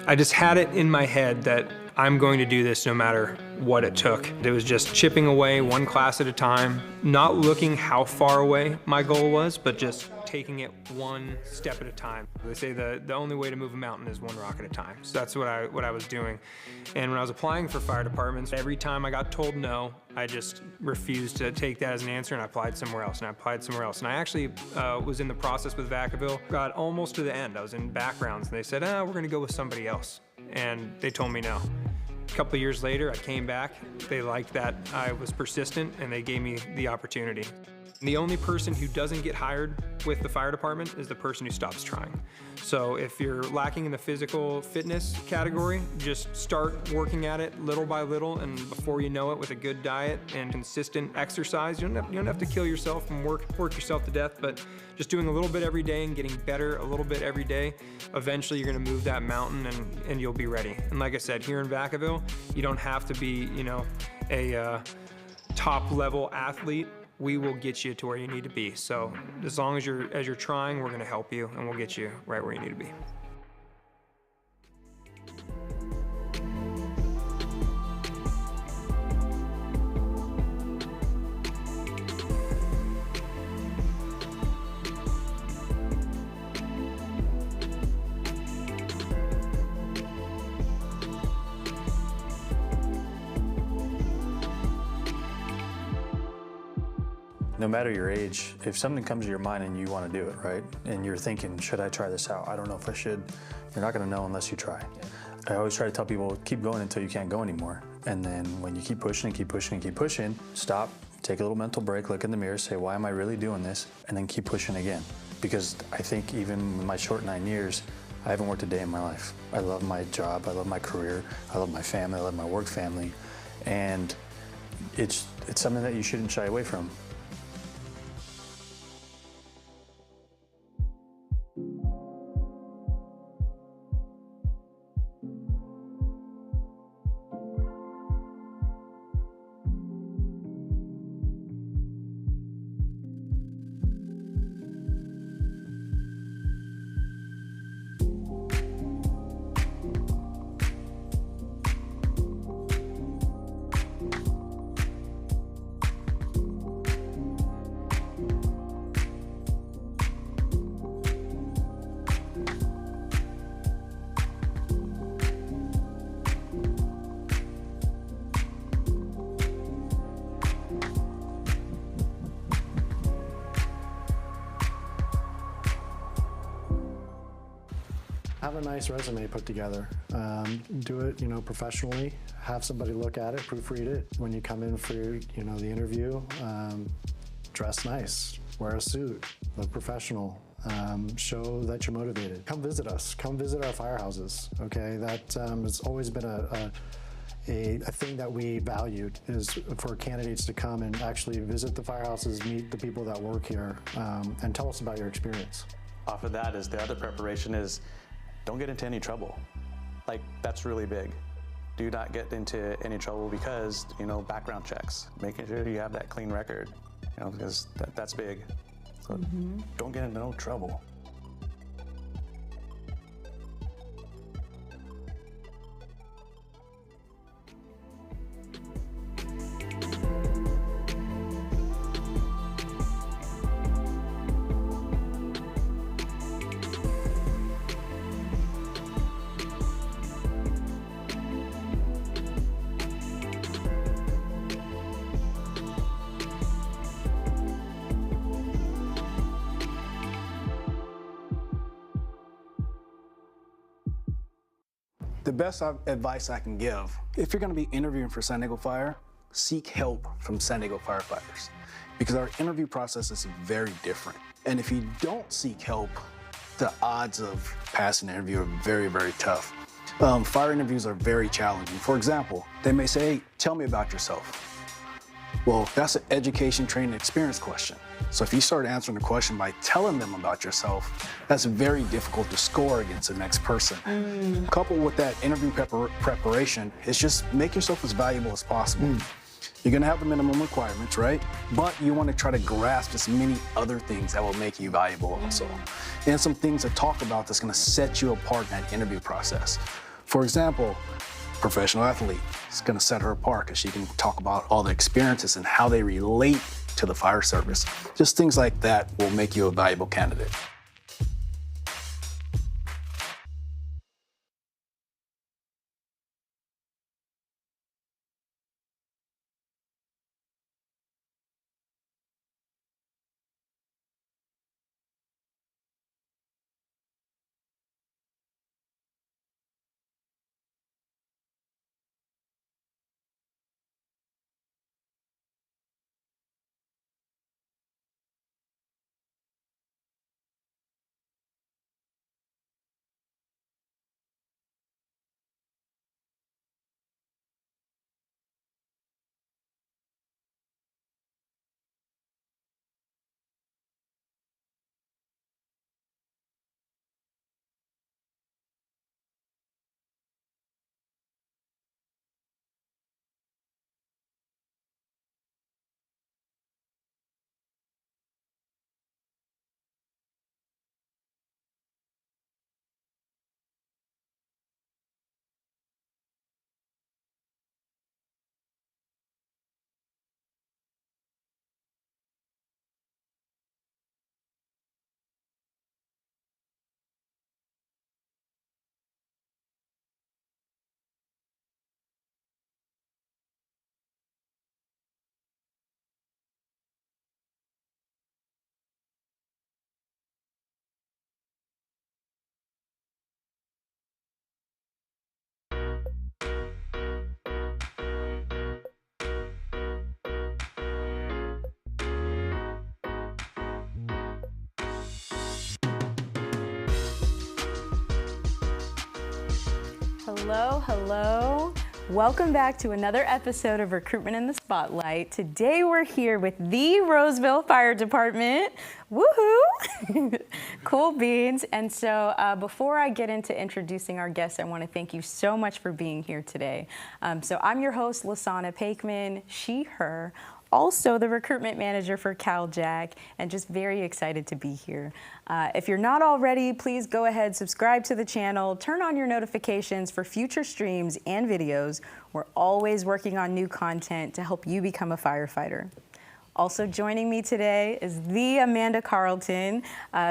I just had it in my head that I'm going to do this no matter what it took. It was just chipping away one class at a time, not looking how far away my goal was, but just taking it one step at a time. They say the only way to move a mountain is one rock at a time. So that's what I was doing. And when I was applying for fire departments, every time I got told no, I just refused to take that as an answer, and I applied somewhere else, and I applied somewhere else. And I actually was in the process with Vacaville, got almost to the end. I was in backgrounds, and they said, we're gonna go with somebody else. And they told me no. A couple of years later, I came back. They liked that I was persistent, and they gave me the opportunity. The only person who doesn't get hired with the fire department is the person who stops trying. So if you're lacking in the physical fitness category, just start working at it little by little, and before you know it, with a good diet and consistent exercise, you don't have to kill yourself and work yourself to death, but just doing a little bit every day and getting better a little bit every day, eventually you're gonna move that mountain and you'll be ready. And like I said, here in Vacaville, you don't have to be, a top level athlete. We will get you to where you need to be. So as long as you're trying, we're gonna help you and we'll get you right where you need to be. No matter your age, if something comes to your mind and you want to do it, right? And you're thinking, should I try this out? I don't know if I should. You're not going to know unless you try. I always try to tell people, keep going until you can't go anymore. And then when you keep pushing and keep pushing and keep pushing, stop, take a little mental break, look in the mirror, say, why am I really doing this? And then keep pushing again. Because I think even in my short 9 years, I haven't worked a day in my life. I love my job, I love my career, I love my family, I love my work family. And it's something that you shouldn't shy away from. Have a nice resume put together. Do it, professionally. Have somebody look at it, proofread it. When you come in for, the interview, dress nice, wear a suit, look professional. Show that you're motivated. Come visit us. Come visit our firehouses. Okay, that has always been a thing that we valued, is for candidates to come and actually visit the firehouses, meet the people that work here, and tell us about your experience. Off of that is the other preparation is, don't get into any trouble. Like, that's really big. Do not get into any trouble because, background checks, making sure you have that clean record, because that's big. So don't get into no trouble. The best advice I can give, if you're gonna be interviewing for San Diego Fire, seek help from San Diego Firefighters, because our interview process is very different. And if you don't seek help, the odds of passing an interview are very, very tough. Fire interviews are very challenging. For example, they may say, hey, tell me about yourself. Well, that's an education, training, experience question. So if you start answering the question by telling them about yourself, that's very difficult to score against the next person. Coupled with that interview preparation is just make yourself as valuable as possible. You're gonna have the minimum requirements, right? But you wanna try to grasp as many other things that will make you valuable also. And some things to talk about that's gonna set you apart in that interview process. For example, professional athlete is gonna set her apart because she can talk about all the experiences and how they relate to the fire service. Just things like that will make you a valuable candidate. Hello, hello. Welcome back to another episode of Recruitment in the Spotlight. Today we're here with the Roseville Fire Department. Woohoo! Cool beans. And so before I get into introducing our guests, I want to thank you so much for being here today. So I'm your host, Lasana Pakeman, she, her. Also the recruitment manager for Cal-JAC, and just very excited to be here. If you're not already, please go ahead, subscribe to the channel, turn on your notifications for future streams and videos. We're always working on new content to help you become a firefighter. Also joining me today is the Amanda Carlton.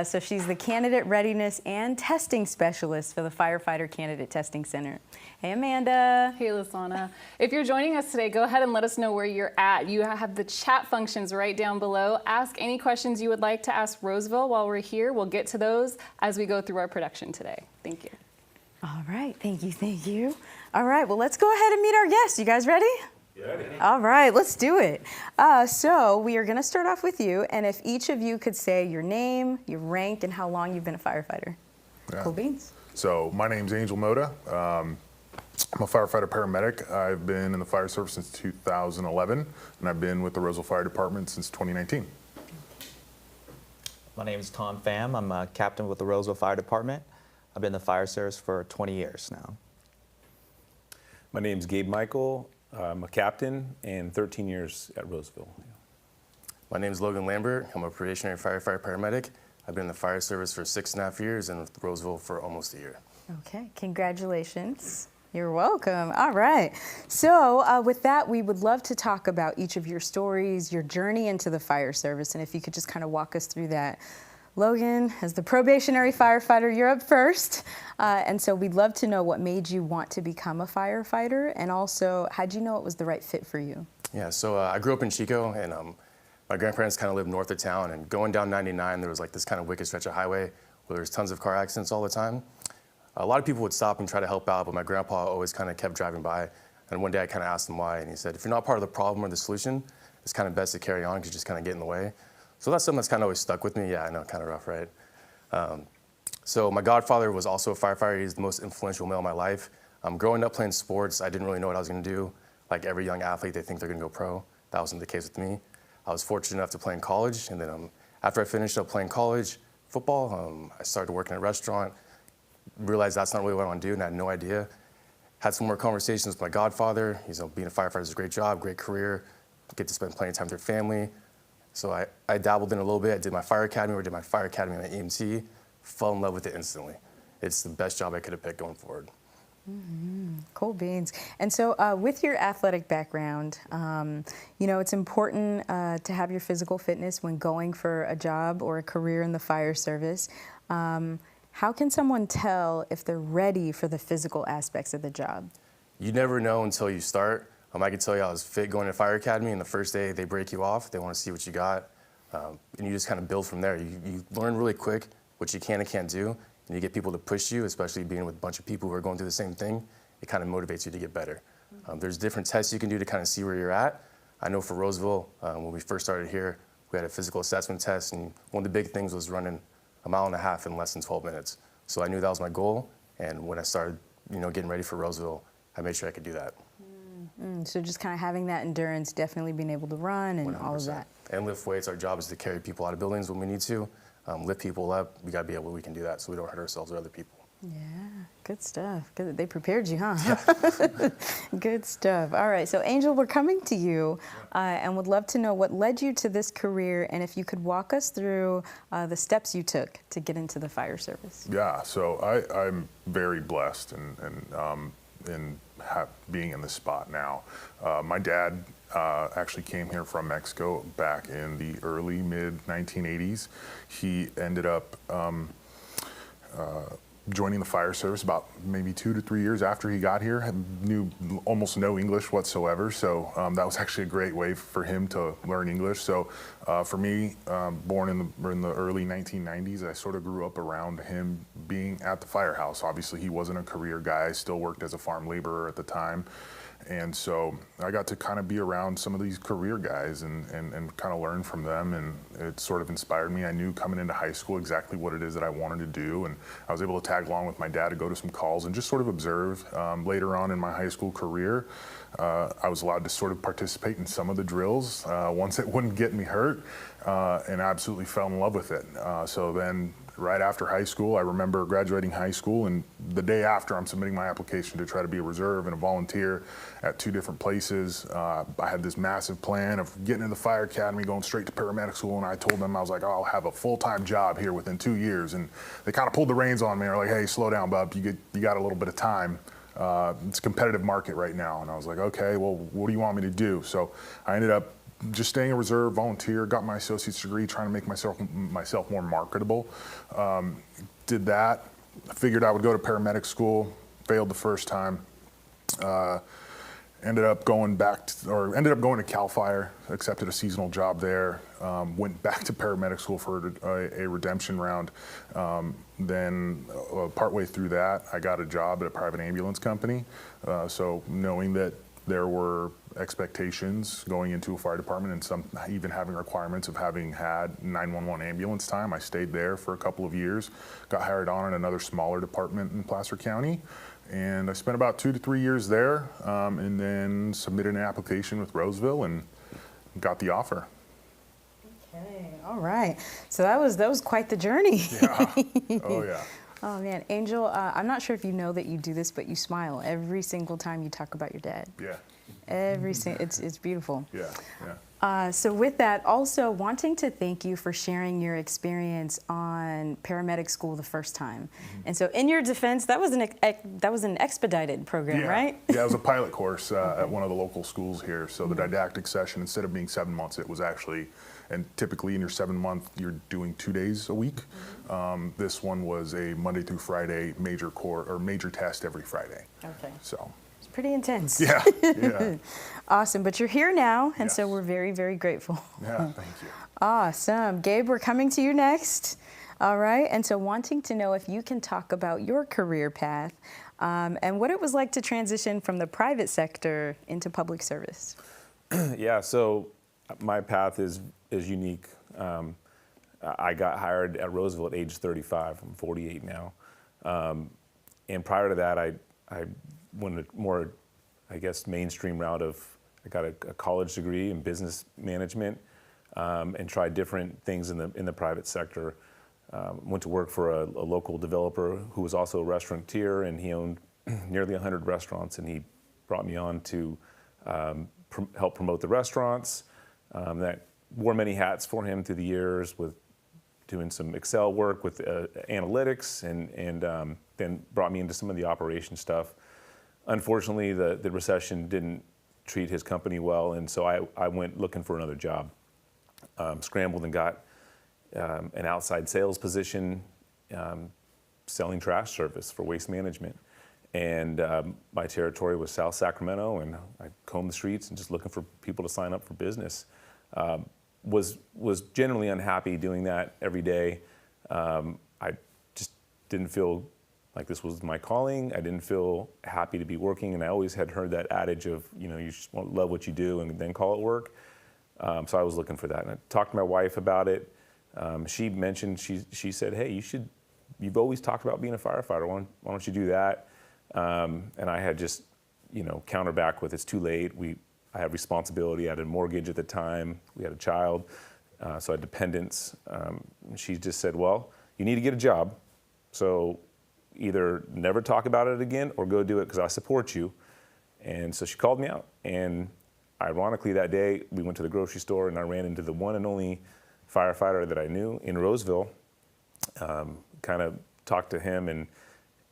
So she's the Candidate Readiness and Testing Specialist for the Firefighter Candidate Testing Center. Hey, Amanda. Hey, Lasana. If you're joining us today, go ahead and let us know where you're at. You have the chat functions right down below. Ask any questions you would like to ask Roseville while we're here. We'll get to those as we go through our production today. Thank you. All right, thank you, thank you. All right, well, let's go ahead and meet our guests. You guys ready? Yeah. All right, let's do it. So we are gonna start off with you, and if each of you could say your name, your rank, and how long you've been a firefighter. Yeah. Cool beans. So my name's Angel Moda. I'm a firefighter paramedic. I've been in the fire service since 2011, and I've been with the Roseville Fire Department since 2019. My name is Tom Pham. I'm a captain with the Roseville Fire Department. I've been in the fire service for 20 years now. My name's Gabe Michael. I'm a captain and 13 years at Roseville. My name is Logan Lambert. I'm a probationary firefighter paramedic. I've been in the fire service for 6.5 years and with Roseville for almost a year. Okay, congratulations. You're welcome. All right. So with that, we would love to talk about each of your stories, your journey into the fire service, and if you could just kind of walk us through that. Logan, as the probationary firefighter, you're up first. And so we'd love to know what made you want to become a firefighter, and also how'd you know it was the right fit for you? Yeah, so I grew up in Chico, and my grandparents kind of lived north of town, and going down 99, there was like this kind of wicked stretch of highway where there's tons of car accidents all the time. A lot of people would stop and try to help out, but my grandpa always kind of kept driving by. And one day I kind of asked him why, and he said, if you're not part of the problem or the solution, it's kind of best to carry on because you just kind of get in the way. So that's something that's kind of always stuck with me. Yeah, I know, kind of rough, right? So my godfather was also a firefighter. He's the most influential male in my life. Growing up playing sports, I didn't really know what I was going to do. Like every young athlete, they think they're going to go pro. That wasn't the case with me. I was fortunate enough to play in college, and then after I finished up playing college football, I started working at a restaurant, realized that's not really what I want to do, and I had no idea. Had some more conversations with my godfather. Being a firefighter is a great job, great career, get to spend plenty of time with their family. So I dabbled in a little bit. I did my fire academy, or did my fire academy at EMT, fell in love with it instantly. It's the best job I could have picked going forward. Cool beans. And so with your athletic background, you know, it's important to have your physical fitness when going for a job or a career in the fire service. How can someone tell if they're ready for the physical aspects of the job? You never know until you start. I can tell you I was fit going to fire academy, and the first day they break you off, they want to see what you got, and you just kind of build from there. You learn really quick what you can and can't do, and you get people to push you, especially being with a bunch of people who are going through the same thing. It kind of motivates you to get better. There's different tests you can do to kind of see where you're at. I know for Roseville, when we first started here, we had a physical assessment test, and one of the big things was running a mile and a half in less than 12 minutes. So I knew that was my goal, and when I started, getting ready for Roseville, I made sure I could do that. So just kind of having that endurance, definitely being able to run and 100%. all of that. And lift weights. Our job is to carry people out of buildings when we need to, lift people up. We got to be able, we can do that so we don't hurt ourselves or other people. Yeah, good stuff. Good. They prepared you, huh? Yeah. Good stuff. All right, so Angel, we're coming to you and would love to know what led you to this career, and if you could walk us through the steps you took to get into the fire service. Yeah, so I'm very blessed in being in this spot now. My dad actually came here from Mexico back in the early mid-1980s. He ended up joining the fire service about maybe 2 to 3 years after he got here. Knew almost no English whatsoever, so that was actually a great way for him to learn English. So for me, born in the early 1990s, I sort of grew up around him being at the firehouse. Obviously, he wasn't a career guy, still worked as a farm laborer at the time. And so I got to kind of be around some of these career guys and kind of learn from them, and it sort of inspired me. I knew coming into high school exactly what it is that I wanted to do, and I was able to tag along with my dad to go to some calls and just sort of observe. Later on in my high school career, I was allowed to sort of participate in some of the drills once it wouldn't get me hurt, and I absolutely fell in love with it. So then right after high school, I remember graduating high school, and the day after, I'm submitting my application to try to be a reserve and a volunteer at 2 different places. I had this massive plan of getting into the fire academy, going straight to paramedic school, and I told them, I was like, oh, I'll have a full-time job here within 2 years. And they kind of pulled the reins on me. They're like, hey, slow down, bub. You got a little bit of time. It's a competitive market right now. And I was like, okay, well, what do you want me to do? So I ended up just staying a reserve, volunteer, got my associate's degree, trying to make myself more marketable. Did that. I figured I would go to paramedic school, failed the first time. Ended up going to Cal Fire, accepted a seasonal job there, went back to paramedic school for a redemption round. Then partway through that, I got a job at a private ambulance company. So knowing that there were expectations going into a fire department, and some even having requirements of having had 911 ambulance time, I stayed there for a couple of years, got hired on in another smaller department in Placer County. And I spent about 2 to 3 years there, and then submitted an application with Roseville and got the offer. Okay, all right. So that was quite the journey. Yeah. Oh yeah. Oh man, Angel, I'm not sure if you know that you do this, but you smile every single time you talk about your dad. Yeah. It's beautiful. Yeah. So with that, also wanting to thank you for sharing your experience on paramedic school the first time. And so in your defense, that was an expedited program, right? Yeah, it was a pilot course at one of the local schools here. So the didactic session, instead of being 7 months, it was actually, and typically in your 7 month, you're doing 2 days a week. This one was a Monday through Friday major test every Friday. Okay. So. Pretty intense. Yeah. Awesome, but you're here now, and Yes. so we're very, very grateful. Yeah, thank you. Awesome. Gabe, we're coming to you next. All right, and so wanting to know if you can talk about your career path and what it was like to transition from the private sector into public service. Yeah, so my path is unique. I got hired at Roseville at age 35. I'm 48 now. And prior to that, I went a more, I guess, mainstream route of, I got a college degree in business management and tried different things in the private sector. Went to work for a local developer who was also a restaurateur, and he owned nearly 100 restaurants, and he brought me on to helped promote the restaurants. That wore many hats for him through the years with doing some Excel work with analytics, and then brought me into some of the operation stuff. Unfortunately, the recession didn't treat his company well, and so I went looking for another job. Scrambled and got an outside sales position selling trash service for waste management. And my territory was South Sacramento, and I combed the streets and just looking for people to sign up for business. Was generally unhappy doing that every day. I just didn't feel like this was my calling. I didn't feel happy to be working, and I always had heard that adage of, you know, you just love what you do and then call it work. So I was looking for that, and I talked to my wife about it. She mentioned, she said, hey, you've always talked about being a firefighter. Why don't you do that? And I had just, you know, counter back with, it's too late. I had responsibility. I had a mortgage at the time. We had a child, so I had dependents. She just said, well, you need to get a job. So either never talk about it again or go do it because I support you. And so she called me out. And ironically, that day, we went to the grocery store and I ran into the one and only firefighter that I knew in Roseville. Kind of talked to him, and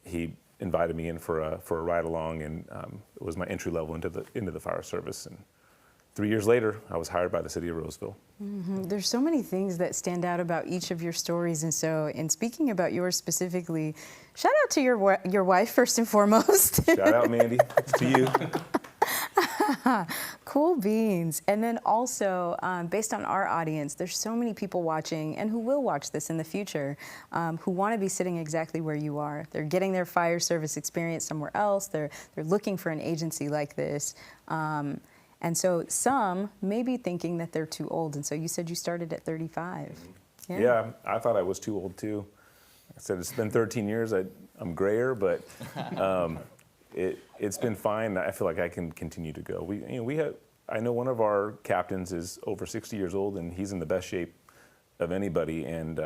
he invited me in for a ride along, and it was my entry level into the fire service. And 3 years later, I was hired by the city of Roseville. Mm-hmm. There's so many things that stand out about each of your stories, and so in speaking about yours specifically, shout out to your wife first and foremost. Shout out, Mandy. It's to you. Cool beans. And then also, based on our audience, there's so many people watching and who will watch this in the future who want to be sitting exactly where you are. They're getting their fire service experience somewhere else. They're looking for an agency like this. And so some may be thinking that they're too old. And so you said you started at 35. Yeah, I thought I was too old too. I said it's been 13 years. I'm grayer, but it's been fine. I feel like I can continue to go. I know one of our captains is over 60 years old, and he's in the best shape of anybody, and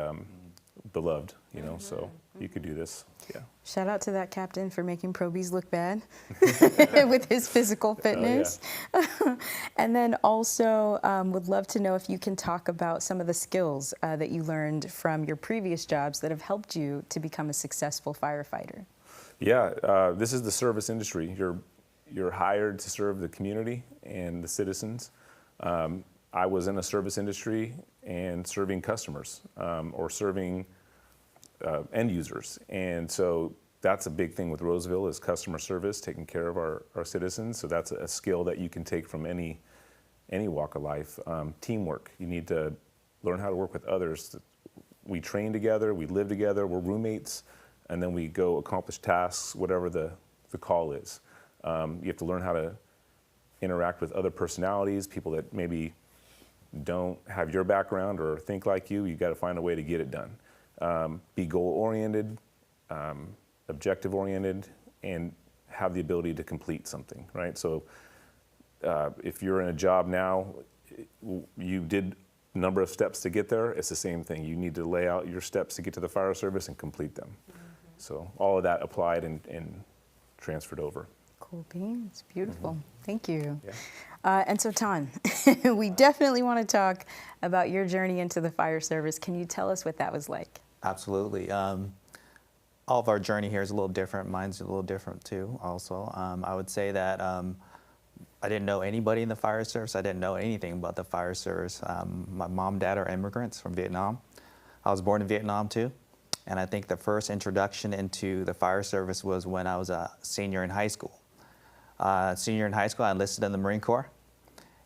beloved. You know, so you could do this. Yeah. Shout out to that captain for making probies look bad with his physical fitness. Oh, yeah. And then also would love to know if you can talk about some of the skills that you learned from your previous jobs that have helped you to become a successful firefighter. Yeah, this is the service industry. You're hired to serve the community and the citizens. I was in the service industry and serving customers or serving end users. And so that's a big thing with Roseville is customer service, taking care of our citizens. So that's a skill that you can take from any walk of life. Teamwork, you need to learn how to work with others. We train together, we live together, we're roommates, and then we go accomplish tasks, whatever the call is. You have to learn how to interact with other personalities, people that maybe don't have your background or think like you. You got to find a way to get it done. Be goal-oriented, objective-oriented, and have the ability to complete something, right? So if you're in a job now, you did a number of steps to get there, it's the same thing. You need to lay out your steps to get to the fire service and complete them. Mm-hmm. So all of that applied and transferred over. Cool beans, beautiful. Mm-hmm. Thank you. Yeah. And so Tan, we definitely want to talk about your journey into the fire service. Can you tell us what that was like? Absolutely. All of our journey here is a little different. Mine's a little different too also. I would say that I didn't know anybody in the fire service. I didn't know anything about the fire service. My mom and dad are immigrants from Vietnam. I was born in Vietnam too. And I think the first introduction into the fire service was when I was a senior in high school. Senior in high school, I enlisted in the Marine Corps.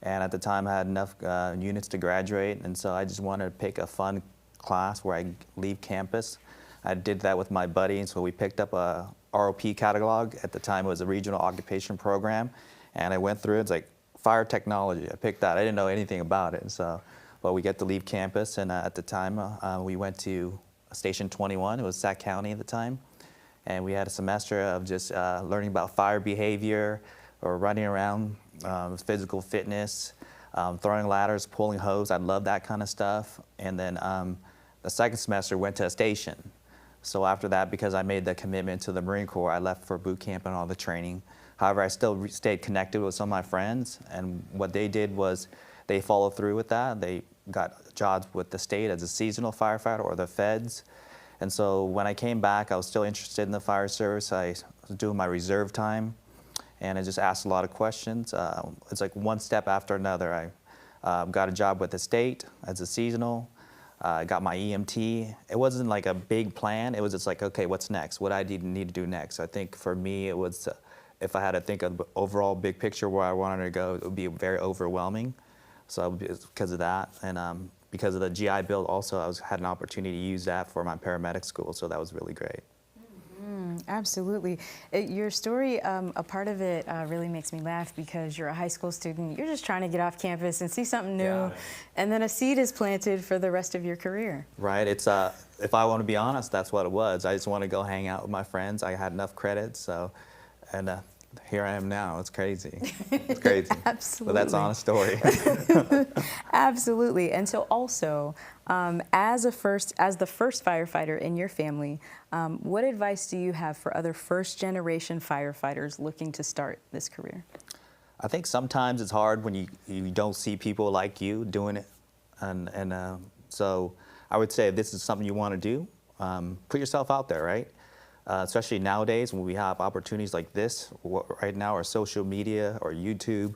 And at the time, I had enough units to graduate. And so I just wanted to pick a fun class where I leave campus. I did that with my buddy. And so we picked up a ROP catalog. At the time, it was a regional occupation program. And I went through it. It's like fire technology. I picked that. I didn't know anything about it. So, but we get to leave campus. And at the time, we went to Station 21. It was Sac County at the time. And we had a semester of just learning about fire behavior or running around, physical fitness, throwing ladders, pulling hose. I love that kind of stuff. And then the second semester went to a station. So after that, because I made the commitment to the Marine Corps, I left for boot camp and all the training. However, I still stayed connected with some of my friends, and what they did was they followed through with that. They got jobs with the state as a seasonal firefighter or the feds. And so when I came back, I was still interested in the fire service. I was doing my reserve time, and I just asked a lot of questions. It's like one step after another. I got a job with the state as a seasonal. I got my EMT. It wasn't like a big plan. It was just like, okay, what's next? What I need to do next? I think for me, it was, if I had to think of the overall big picture where I wanted to go, it would be very overwhelming. So because of that, and because of the GI Bill also, had an opportunity to use that for my paramedic school, so that was really great. Absolutely. Your story, a part of it really makes me laugh because you're a high school student. You're just trying to get off campus and see something new, and then a seed is planted for the rest of your career. Right. It's if I want to be honest, that's what it was. I just want to go hang out with my friends. I had enough credits, so, and here I am now. It's crazy. It's crazy. Absolutely. But that's an honest story. Absolutely. And so also, as the first firefighter in your family, what advice do you have for other first-generation firefighters looking to start this career? I think sometimes it's hard when you don't see people like you doing it. And so I would say if this is something you want to do, put yourself out there, right? Especially nowadays when we have opportunities like this right now, or social media or YouTube.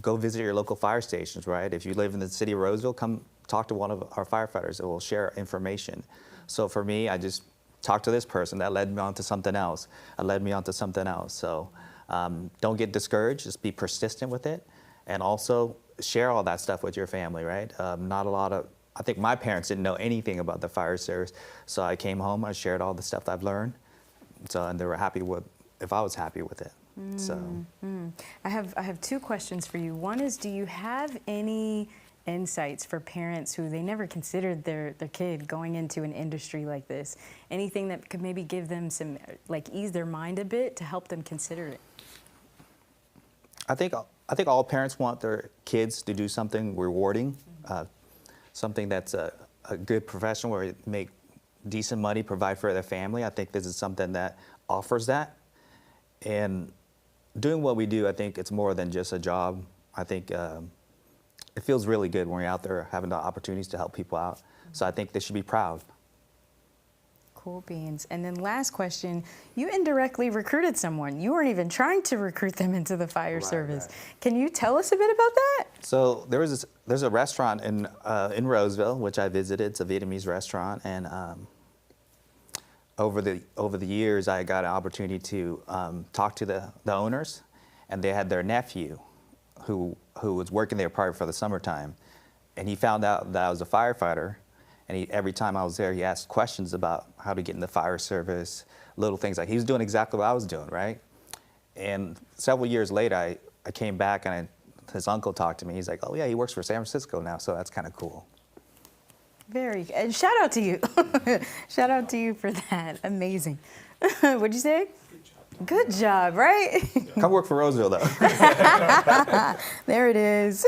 Go visit your local fire stations, right? If you live in the city of Roseville, come talk to one of our firefighters that will share information. So for me, I just talked to this person that led me on to something else. So don't get discouraged, just be persistent with it. And also share all that stuff with your family, right? I think my parents didn't know anything about the fire service. So I came home, I shared all the stuff that I've learned. And they were happy if I was happy with it. I have two questions for you. One is, do you have any insights for parents who they never considered their kid going into an industry like this? Anything that could maybe give them some, like, ease their mind a bit to help them consider it? I think all parents want their kids to do something rewarding, something that's a good profession where they make decent money, provide for their family. I think this is something that offers that. And doing what we do, I think it's more than just a job. I think it feels really good when you're out there having the opportunities to help people out. So I think they should be proud. Cool beans. And then last question, you indirectly recruited someone. You weren't even trying to recruit them into the fire service. Right. Can you tell us a bit about that? So there's a restaurant in Roseville, which I visited. It's a Vietnamese restaurant. And over the years, I got an opportunity to talk to the owners, and they had their nephew who was working there probably for the summertime. And he found out that I was a firefighter. And every time I was there, he asked questions about how to get in the fire service, little things like he was doing exactly what I was doing, right? And several years later, I came back and his uncle talked to me. He's like, oh yeah, he works for San Francisco now, so that's kind of cool. And shout out to you. Shout out to you for that. Amazing. What'd you say? Good job, right? Come work for Roseville, though. There it is.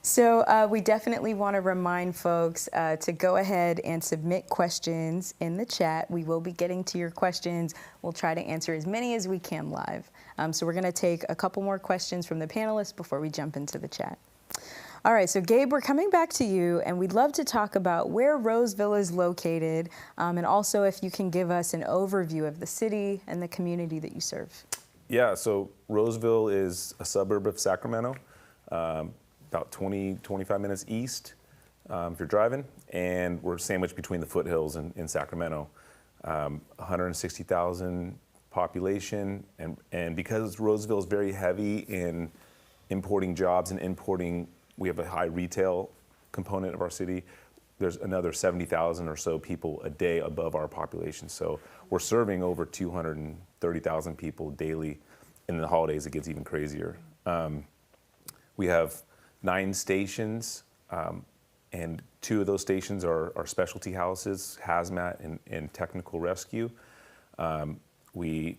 So we definitely want to remind folks to go ahead and submit questions in the chat. We will be getting to your questions. We'll try to answer as many as we can live. So we're going to take a couple more questions from the panelists before we jump into the chat. All right, so Gabe, we're coming back to you, and we'd love to talk about where Roseville is located, and also if you can give us an overview of the city and the community that you serve. Yeah, so Roseville is a suburb of Sacramento, about 25 minutes east if you're driving, and we're sandwiched between the foothills in Sacramento. 160,000 population, and because Roseville is very heavy in importing jobs and we have a high retail component of our city. There's another 70,000 or so people a day above our population. So we're serving over 230,000 people daily. In the holidays, it gets even crazier. We have 9 stations, and 2 of those stations are specialty houses, hazmat and technical rescue. We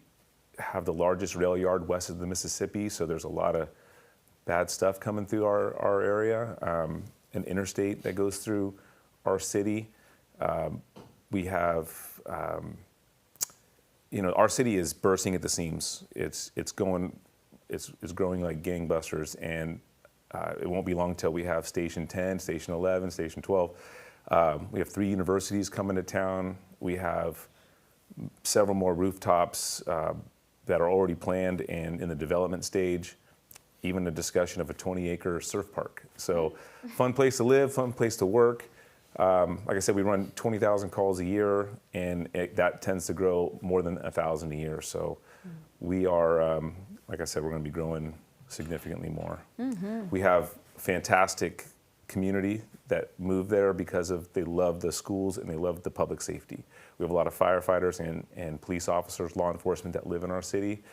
have the largest rail yard west of the Mississippi, so there's a lot of bad stuff coming through our area, an interstate that goes through our city. We have you know, our city is bursting at the seams. It's growing like gangbusters, and it won't be long till we have Station 10, Station 11, Station 12. We have 3 universities coming to town. We have several more rooftops that are already planned and in the development stage. Even a discussion of a 20-acre surf park. So, fun place to live, fun place to work. Like I said, we run 20,000 calls a year, and that tends to grow more than 1,000 a year. So we are, like I said, we're going to be growing significantly more. We have fantastic community that move there because they love the schools and they love the public safety. We have a lot of firefighters and police officers, law enforcement that live in our city.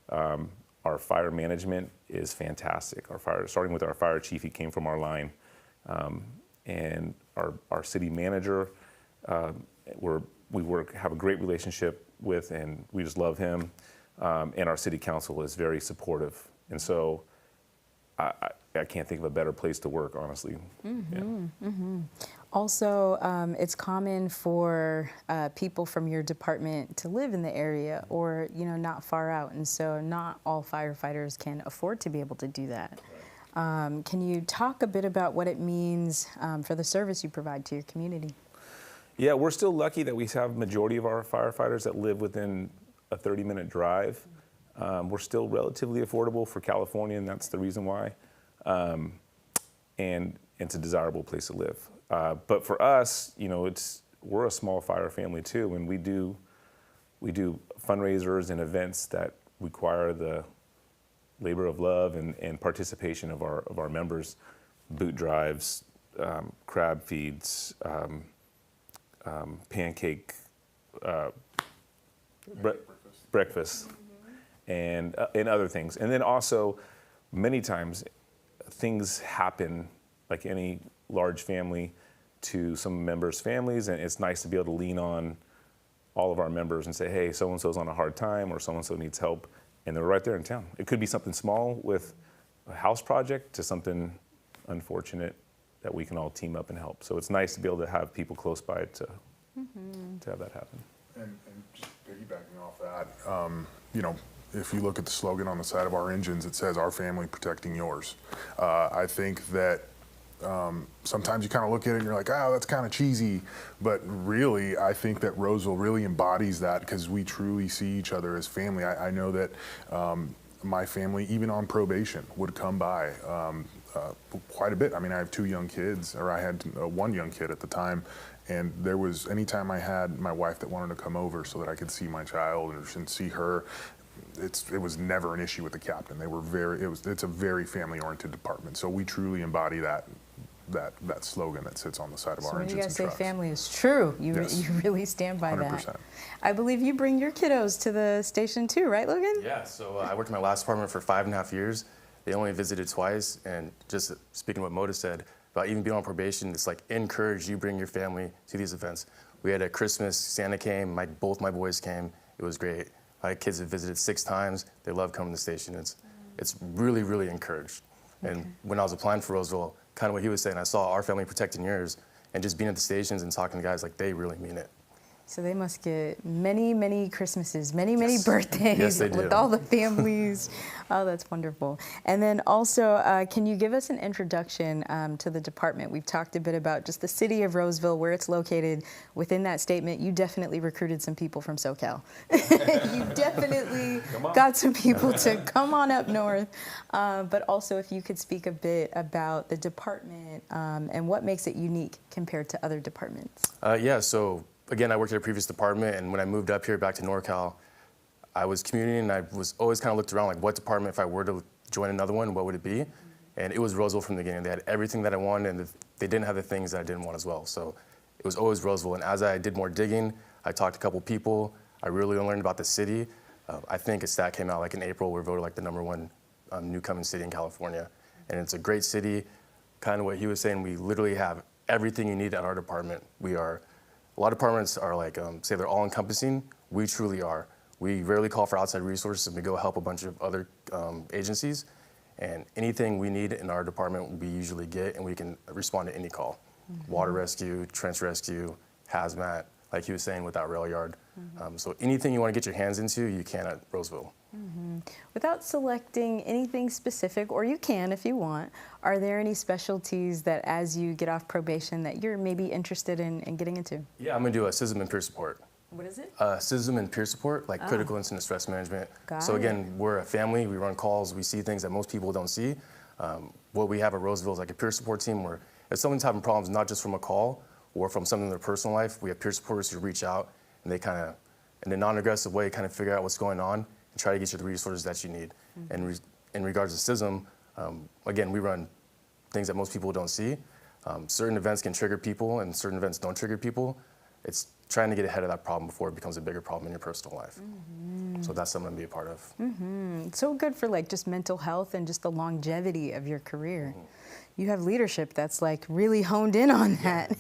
Our fire management is fantastic. Starting with our fire chief, he came from our line. And our city manager, have a great relationship with, and we just love him. And our city council is very supportive. And so I can't think of a better place to work, honestly. Also, it's common for people from your department to live in the area or, not far out. And so not all firefighters can afford to be able to do that. Can you talk a bit about what it means for the service you provide to your community? Yeah, we're still lucky that we have majority of our firefighters that live within a 30-minute drive. We're still relatively affordable for California, and that's the reason why. And it's a desirable place to live. But for us, we're a small fire family too, and we do fundraisers and events that require the labor of love and participation of our members, boot drives, crab feeds, pancake breakfast, and other things. And then also, many times, things happen like any large family to some members' families, and it's nice to be able to lean on all of our members and say, hey, so-and-so's on a hard time, or so-and-so needs help, and they're right there in town. It could be something small with a house project to something unfortunate that we can all team up and help. So it's nice to be able to have people close by to have that happen. And just piggybacking off that, if you look at the slogan on the side of our engines, it says, our family protecting yours. I think that sometimes you kind of look at it and you're like, oh, that's kind of cheesy. But really, I think that Roseville really embodies that because we truly see each other as family. I know that my family, even on probation, would come by quite a bit. I mean, I have 2 young kids, or I had 1 young kid at the time. And there was, anytime I had my wife that wanted to come over so that I could see my child and see her, it was never an issue with the captain. They were it's a very family-oriented department. So we truly embody that slogan that sits on the side of our engines and trucks. So when you guys say family is true, you really stand by 100%. that. I believe you bring your kiddos to the station too, right, Logan? Yeah, so I worked in my last department for 5.5 years. They only visited twice, and just speaking of what Moda said, about even being on probation, it's like encourage you bring your family to these events. We had a Christmas, Santa came, both my boys came, it was great. My kids have visited 6 times, they love coming to the station. It's really, really encouraged. Okay. And when I was applying for Roseville, kind of what he was saying, I saw our family protecting yours, and just being at the stations and talking to guys, like they really mean it. So they must get many, many Christmases, many birthdays yes, they do. with all the families. Oh, that's wonderful. And then also, can you give us an introduction to the department? We've talked a bit about just the city of Roseville, where it's located. Within that statement, you definitely recruited some people from SoCal. You definitely got some people to come on up north. But also, if you could speak a bit about the department and what makes it unique compared to other departments. Yeah, so again, I worked at a previous department, and when I moved up here back to NorCal, I was commuting, and I was always kind of looked around like, what department, if I were to join another one, what would it be? And it was Roseville from the beginning. They had everything that I wanted, and they didn't have the things that I didn't want as well. So it was always Roseville. And as I did more digging, I talked to a couple people. I really learned about the city. I think a stat came out like in April, we're voted like the #1 new coming city in California. And it's a great city. Kind of what he was saying, we literally have everything you need at our department. A lot of departments are like, say they're all-encompassing. We truly are. We rarely call for outside resources, and we go help a bunch of other agencies. And anything we need in our department, we usually get, and we can respond to any call. Water rescue, trench rescue, hazmat, like he was saying, with that rail yard. So anything you want to get your hands into, you can at Roseville. Without selecting anything specific, or you can if you want, are there any specialties that as you get off probation that you're maybe interested in getting into? Yeah, I'm going to do a SISM and peer support. What is it? SISM and peer support, like critical incident stress management. Got So it. again, we're a family, we run calls, we see things that most people don't see. What we have at Roseville is like a peer support team where if someone's having problems, not just from a call or from something in their personal life, we have peer supporters who reach out and they kind of, in a non-aggressive way, kind of figure out what's going on and try to get you the resources that you need. And in regards to SISM, again, we run things that most people don't see. Certain events can trigger people and certain events don't trigger people. It's trying to get ahead of that problem before it becomes a bigger problem in your personal life. So that's something to be a part of. So good for like just mental health and just the longevity of your career. You have leadership that's like really honed in on that.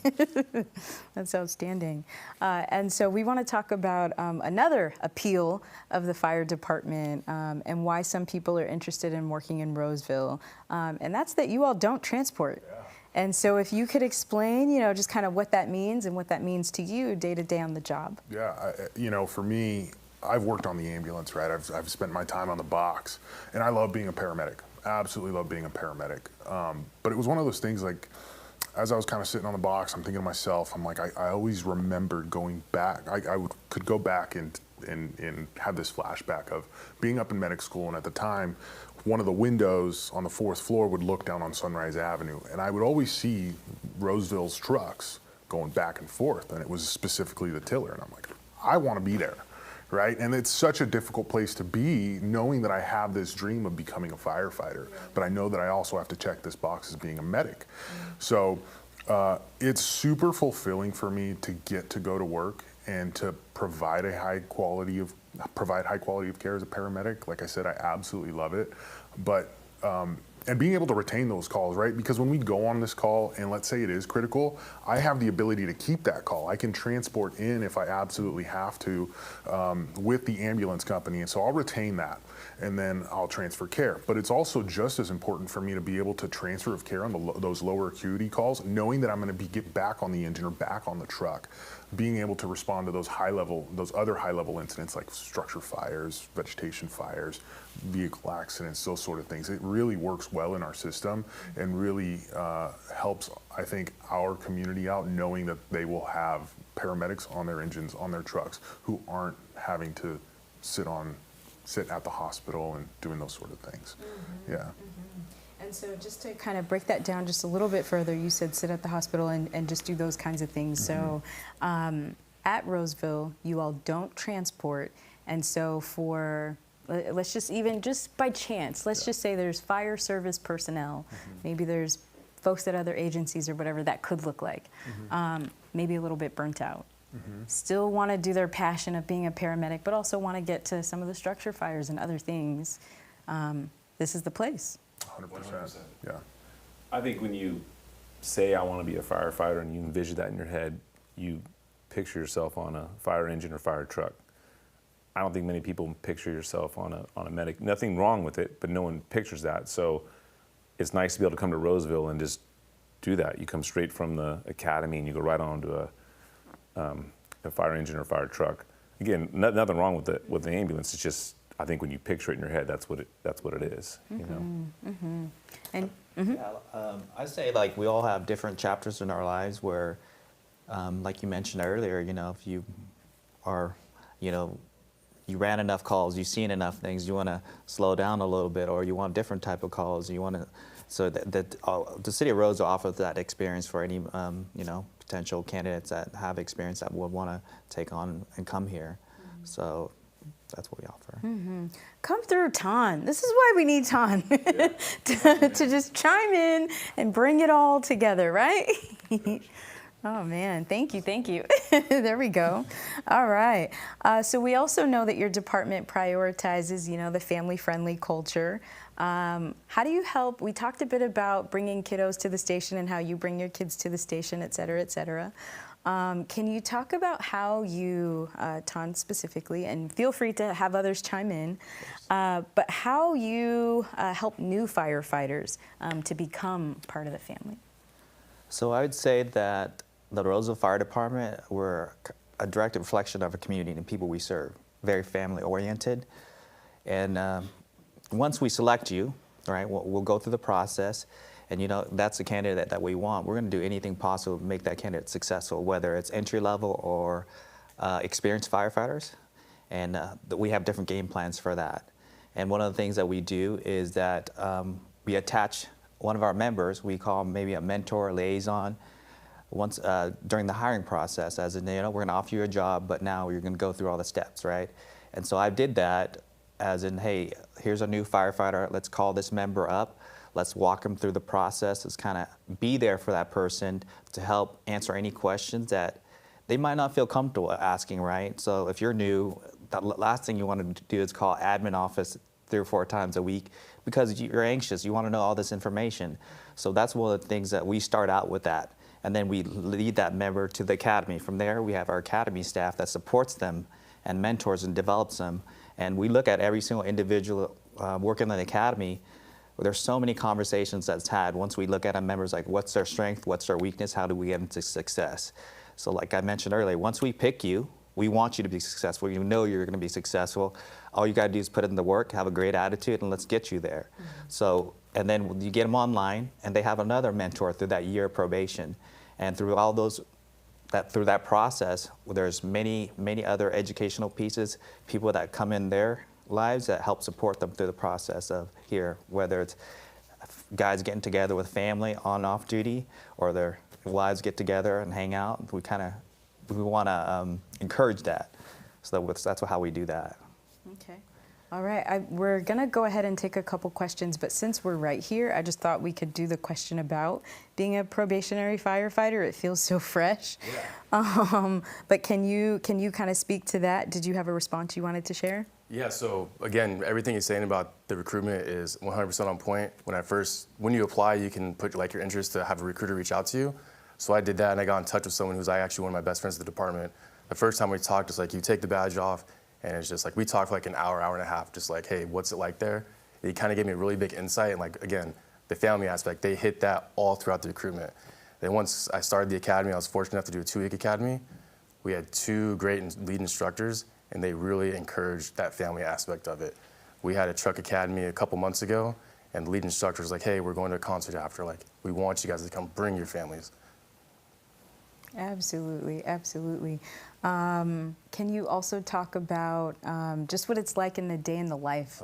That's outstanding. And so we want to talk about another appeal of the fire department and why some people are interested in working in Roseville. And that's that you all don't transport. And so if you could explain, you know, just kind of what that means and what that means to you day to day on the job. Yeah, you know, for me, I've worked on the ambulance, right? I've spent my time on the box, and I love being a paramedic. Absolutely love being a paramedic. But it was one of those things, like, as I was kind of sitting on the box, I'm thinking to myself, I'm like, I always remembered going back. I could go back and have this flashback of being up in medic school, and at the time, one of the windows on the 4th floor would look down on Sunrise Avenue, and I would always see Roseville's trucks going back and forth, and it was specifically the tiller, and I'm like, I want to be there, right? And it's such a difficult place to be, knowing that I have this dream of becoming a firefighter, but I know that I also have to check this box as being a medic. So it's super fulfilling for me to get to go to work and to provide high quality of care as a paramedic. Like I said, I absolutely love it. But and being able to retain those calls, right? Because when we go on this call, and let's say it is critical, I have the ability to keep that call. I can transport in if I absolutely have to with the ambulance company, and so I'll retain that, and then I'll transfer care. But it's also just as important for me to be able to transfer of care on those lower acuity calls, knowing that I'm going to get back on the engine or back on the truck, being able to respond to those other high level incidents like structure fires, vegetation fires, vehicle accidents, those sort of things. It really works well in our system and really helps, I think, our community out, knowing that they will have paramedics on their engines, on their trucks, who aren't having to sit at the hospital and doing those sort of things. Yeah. And so just to kind of break that down just a little bit further, you said sit at the hospital and just do those kinds of things. So at Roseville, you all don't transport. And so for, let's just by chance, let's just say there's fire service personnel. Maybe there's folks at other agencies or whatever that could look like. Maybe a little bit burnt out. Still want to do their passion of being a paramedic, but also want to get to some of the structure fires and other things. This is the place. 100%. Yeah. I think when you say I want to be a firefighter and you envision that in your head, you picture yourself on a fire engine or fire truck. I don't think many people picture yourself on a medic. Nothing wrong with it, but no one pictures that. So it's nice to be able to come to Roseville and just do that. You come straight from the academy and you go right on to a fire engine or fire truck. Again, nothing wrong with the ambulance. It's just, I think when you picture it in your head, that's what it is. You know. And Yeah, I say like we all have different chapters in our lives where, like you mentioned earlier, you know, if you are, you know, you ran enough calls, you've seen enough things, you want to slow down a little bit, or you want different type of calls, you want to, so that the city of Roseville offers that experience for any, you know, potential candidates that have experience that would want to take on and come here. So that's what we offer. come through, Ton. This is why we need Ton to just chime in and bring it all together, right? Oh man, thank you. There we go. All right. So we also know that your department prioritizes, you know, the family-friendly culture. How do you help? We talked a bit about bringing kiddos to the station and how you bring your kids to the station, et cetera, et cetera. Can you talk about how you, Ton specifically, and feel free to have others chime in, but how you help new firefighters to become part of the family? So I would say that the Roseville Fire Department, we're a direct reflection of a community and people we serve, very family oriented. And once we select you, right, we'll go through the process, and you know, that's the candidate that we want. We're gonna do anything possible to make that candidate successful, whether it's entry level or experienced firefighters. And we have different game plans for that. And one of the things that we do is that we attach one of our members, we call maybe a mentor, liaison, once during the hiring process, as in, you know, we're gonna offer you a job, but now you're gonna go through all the steps, right? And so I did that as in, hey, here's a new firefighter, let's call this member up, let's walk them through the process, let's kind of be there for that person to help answer any questions that they might not feel comfortable asking, right? So if you're new, the last thing you want to do is call admin office 3 or 4 times a week because you're anxious, you want to know all this information. So that's one of the things that we start out with that. And then we lead that member to the academy. From there, we have our academy staff that supports them and mentors and develops them. And we look at every single individual working in the academy. There's so many conversations that's had once we look at our members, like what's their strength, what's their weakness, how do we get into success? So like I mentioned earlier, once we pick you, we want you to be successful. You know you're gonna be successful. All you gotta do is put in the work, have a great attitude, and let's get you there. Mm-hmm. So, and then you get them online, and they have another mentor through that year of probation. And through all those, through that process, there's many other educational pieces, people that come in their lives that help support them through the process of here, whether it's guys getting together with family on off duty, or their wives get together and hang out. We want to encourage that. So that's how we do that. Okay. All right, we're gonna go ahead and take a couple questions, but since we're right here, I just thought we could do the question about being a probationary firefighter. It feels so fresh. Yeah. But can you kind of speak to that? Did you have a response you wanted to share? Yeah, so again, everything you're saying about the recruitment is 100% on point. When you apply, you can put like your interest to have a recruiter reach out to you. So I did that, and I got in touch with someone who's actually one of my best friends in the department. The first time we talked, it's like you take the badge off, and it's just like we talked for like an hour and a half, just like, hey, what's it like there? And he kind of gave me a really big insight, and like again, the family aspect, they hit that all throughout the recruitment. Then once I started the academy, I was fortunate enough to do a 2-week academy. We had 2 great lead instructors, and they really encouraged that family aspect of it. We had a truck academy a couple months ago, and the lead instructor was like, hey, we're going to a concert after. Like, we want you guys to come bring your families. Absolutely, absolutely. Can you also talk about just what it's like in the day in the life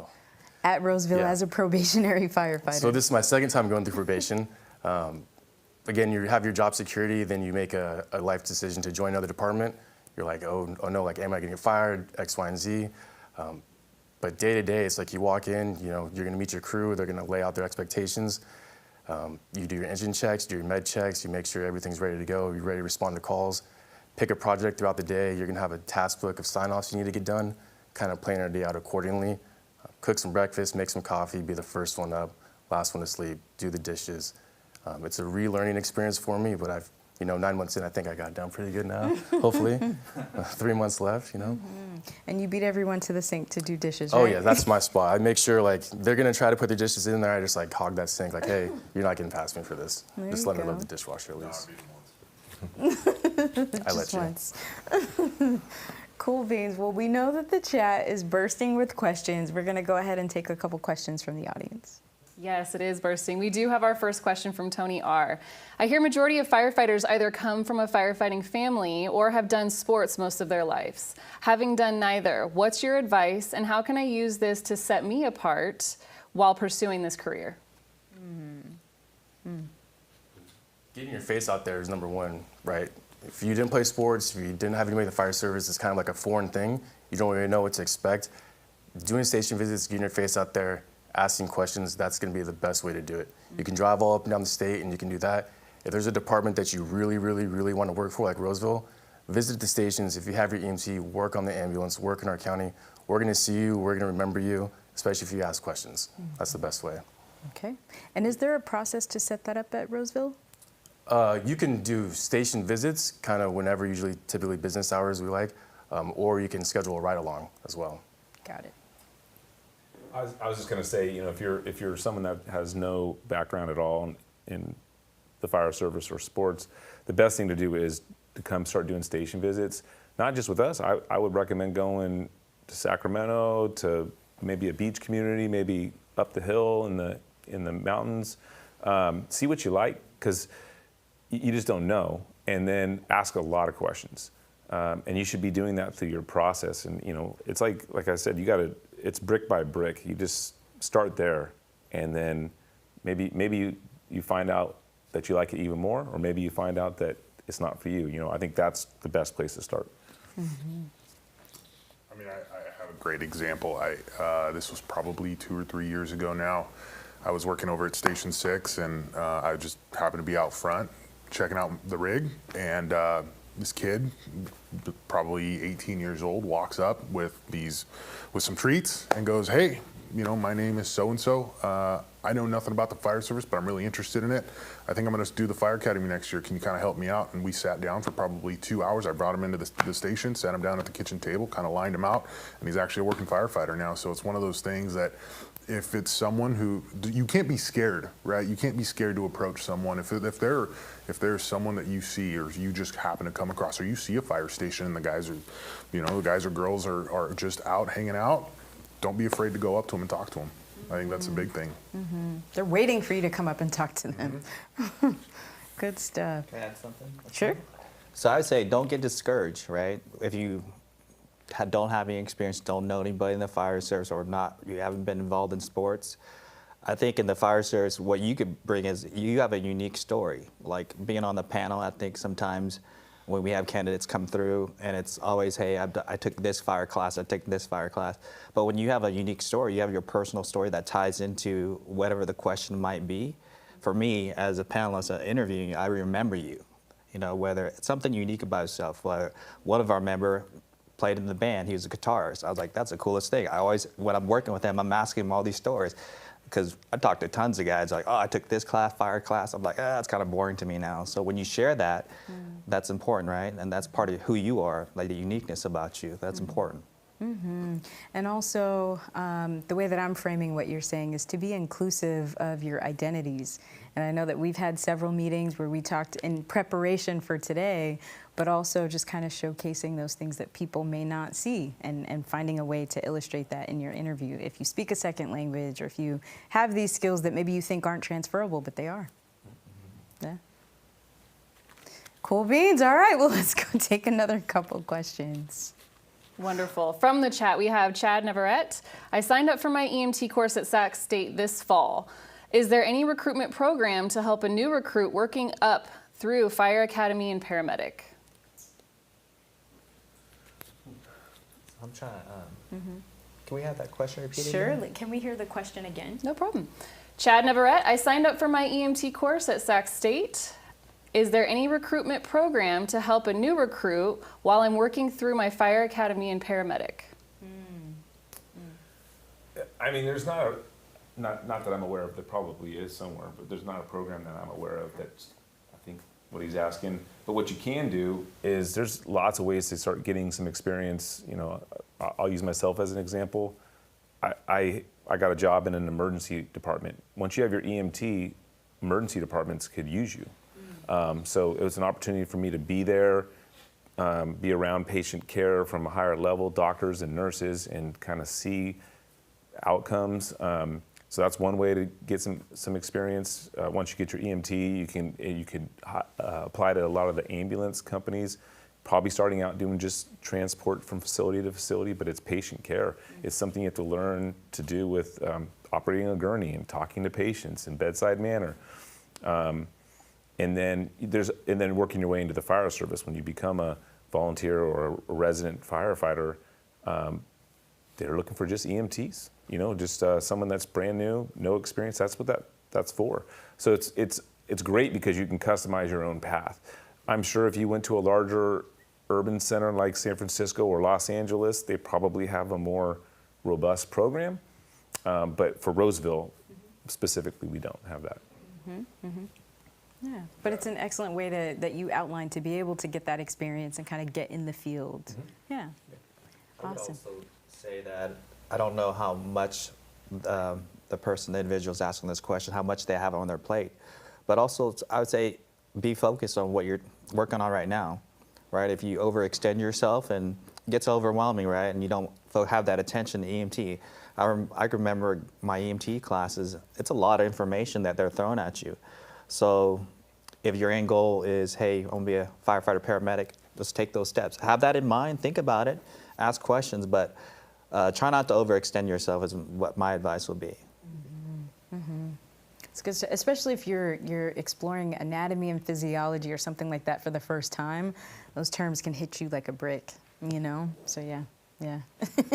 at Roseville as a probationary firefighter? So this is my second time going through probation. Again, you have your job security, then you make a life decision to join another department. You're like, oh no, like, am I gonna get fired, X, Y, and Z? But day to day, it's like you walk in, you know, you're gonna meet your crew, they're gonna lay out their expectations. You do your engine checks, do your med checks, you make sure everything's ready to go, you're ready to respond to calls. Pick a project throughout the day, you're gonna have a task book of sign-offs you need to get done, kind of plan our day out accordingly. Cook some breakfast, make some coffee, be the first one up, last one to sleep, do the dishes. It's a relearning experience for me, but 9 months in, I think I got it done pretty good now, hopefully. 3 months left, you know. Mm-hmm. And you beat everyone to the sink to do dishes, right? Oh yeah, that's my spot. I make sure like they're gonna try to put their dishes in there, I just like hog that sink, like, hey, you're not getting past me for this. Just let me load the dishwasher at least. I let you. Once. Cool beans. Well, we know that the chat is bursting with questions. We're gonna go ahead and take a couple questions from the audience. Yes, it is bursting. We do have our first question from Tony R. I hear majority of firefighters either come from a firefighting family or have done sports most of their lives. Having done neither, what's your advice and how can I use this to set me apart while pursuing this career? Getting your face out there is number one, right? If you didn't play sports, if you didn't have anybody in the fire service, it's kind of like a foreign thing. You don't really know what to expect. Doing station visits, getting your face out there, asking questions, that's gonna be the best way to do it. You can drive all up and down the state and you can do that. If there's a department that you really, really, really wanna work for, like Roseville, visit the stations. If you have your EMT, work on the ambulance, work in our county. We're gonna see you, we're gonna remember you, especially if you ask questions. That's the best way. Okay. And is there a process to set that up at Roseville? You can do station visits, kind of whenever, typically business hours we like, or you can schedule a ride-along as well. Got it. I was just going to say, you know, if you're someone that has no background at all in the fire service or sports, the best thing to do is to come start doing station visits. not just with us. I would recommend going to Sacramento, to maybe a beach community, maybe up the hill in the mountains. See what you like, because you just don't know. And then ask a lot of questions. And you should be doing that through your process. And it's like I said, it's brick by brick. You just start there, and then maybe you find out that you like it even more, or maybe you find out that it's not for you. I think that's the best place to start. Mm-hmm. I mean, I have a great example. This was probably 2 or 3 years ago now. I was working over at Station 6, and I just happened to be out front checking out the rig, and this kid, probably 18 years old, walks up with some treats and goes, "Hey, my name is so-and-so. I know nothing about the fire service, but I'm really interested in it. I think I'm going to do the fire academy next year. Can you kind of help me out?" And we sat down for probably 2 hours. I brought him into the station, sat him down at the kitchen table, kind of lined him out, and he's actually a working firefighter now. So it's one of those things that if it's someone who, you can't be scared, right? You can't be scared to approach someone. If there's someone that you see, or you just happen to come across, or you see a fire station and the guys or girls are just out hanging out, don't be afraid to go up to them and talk to them. I think that's a big thing. Mm-hmm. They're waiting for you to come up and talk to them. Mm-hmm. Good stuff. Can I add something? Sure. So I would say don't get discouraged, right? If you don't have any experience, don't know anybody in the fire service, or you haven't been involved in sports, I think in the fire service, what you could bring is you have a unique story. Like being on the panel, I think sometimes when we have candidates come through and it's always, hey, I took this fire class, I took this fire class. But when you have a unique story, you have your personal story that ties into whatever the question might be. For me, as a panelist interviewing you, I remember you. Whether it's something unique about yourself. Whether one of our members played in the band, he was a guitarist. I was like, that's the coolest thing. When I'm working with him, I'm asking him all these stories. Because I talked to tons of guys like, oh, I took this class, fire class. I'm like, that's kind of boring to me now. So when you share that, that's important, right? And that's part of who you are, like the uniqueness about you. That's important. Mm-hmm. And also, the way that I'm framing what you're saying is to be inclusive of your identities. And I know that we've had several meetings where we talked in preparation for today, but also just kind of showcasing those things that people may not see, and finding a way to illustrate that in your interview. If you speak a second language, or if you have these skills that maybe you think aren't transferable, but they are. Yeah. Cool beans. All right, well, let's go take another couple questions. Wonderful. From the chat, we have Chad Neverett. I signed up for my EMT course at Sac State this fall. Is there any recruitment program to help a new recruit working up through fire academy and paramedic? I'm trying to, can we have that question repeated? Sure. Again? Can we hear the question again? No problem. Chad Neverett, I signed up for my EMT course at Sac State. Is there any recruitment program to help a new recruit while I'm working through my fire academy and paramedic? I mean, there's not that I'm aware of. There probably is somewhere, but there's not a program that I'm aware of that's, I think, what he's asking. But what you can do is there's lots of ways to start getting some experience. I'll use myself as an example. I got a job in an emergency department. Once you have your EMT, emergency departments could use you. So it was an opportunity for me to be there, be around patient care from a higher level, doctors and nurses, and kind of see outcomes. So that's one way to get some experience. Once you get your EMT, you can apply to a lot of the ambulance companies. Probably starting out doing just transport from facility to facility, but it's patient care. It's something you have to learn to do with operating a gurney and talking to patients in bedside manner. And then working your way into the fire service. When you become a volunteer or a resident firefighter, they're looking for just EMTs. Just someone that's brand new, no experience. That's what that's for. So it's great because you can customize your own path. I'm sure if you went to a larger urban center like San Francisco or Los Angeles, they probably have a more robust program. But for Roseville specifically, we don't have that. Yeah, but it's an excellent way that you outlined to be able to get that experience and kind of get in the field. Yeah. I would Awesome. also say that I don't know how much the individual is asking this question, how much they have on their plate. But also, I would say be focused on what you're working on right now. right? If you overextend yourself and it gets overwhelming, right? And you don't have that attention to EMT. I remember my EMT classes, it's a lot of information that they're throwing at you. So if your end goal is, hey, I want to be a firefighter, paramedic, just take those steps. Have that in mind, think about it, ask questions, but try not to overextend yourself is what my advice would be. It's good, especially if you're exploring anatomy and physiology or something like that for the first time. Those terms can hit you like a brick, you know? So yeah.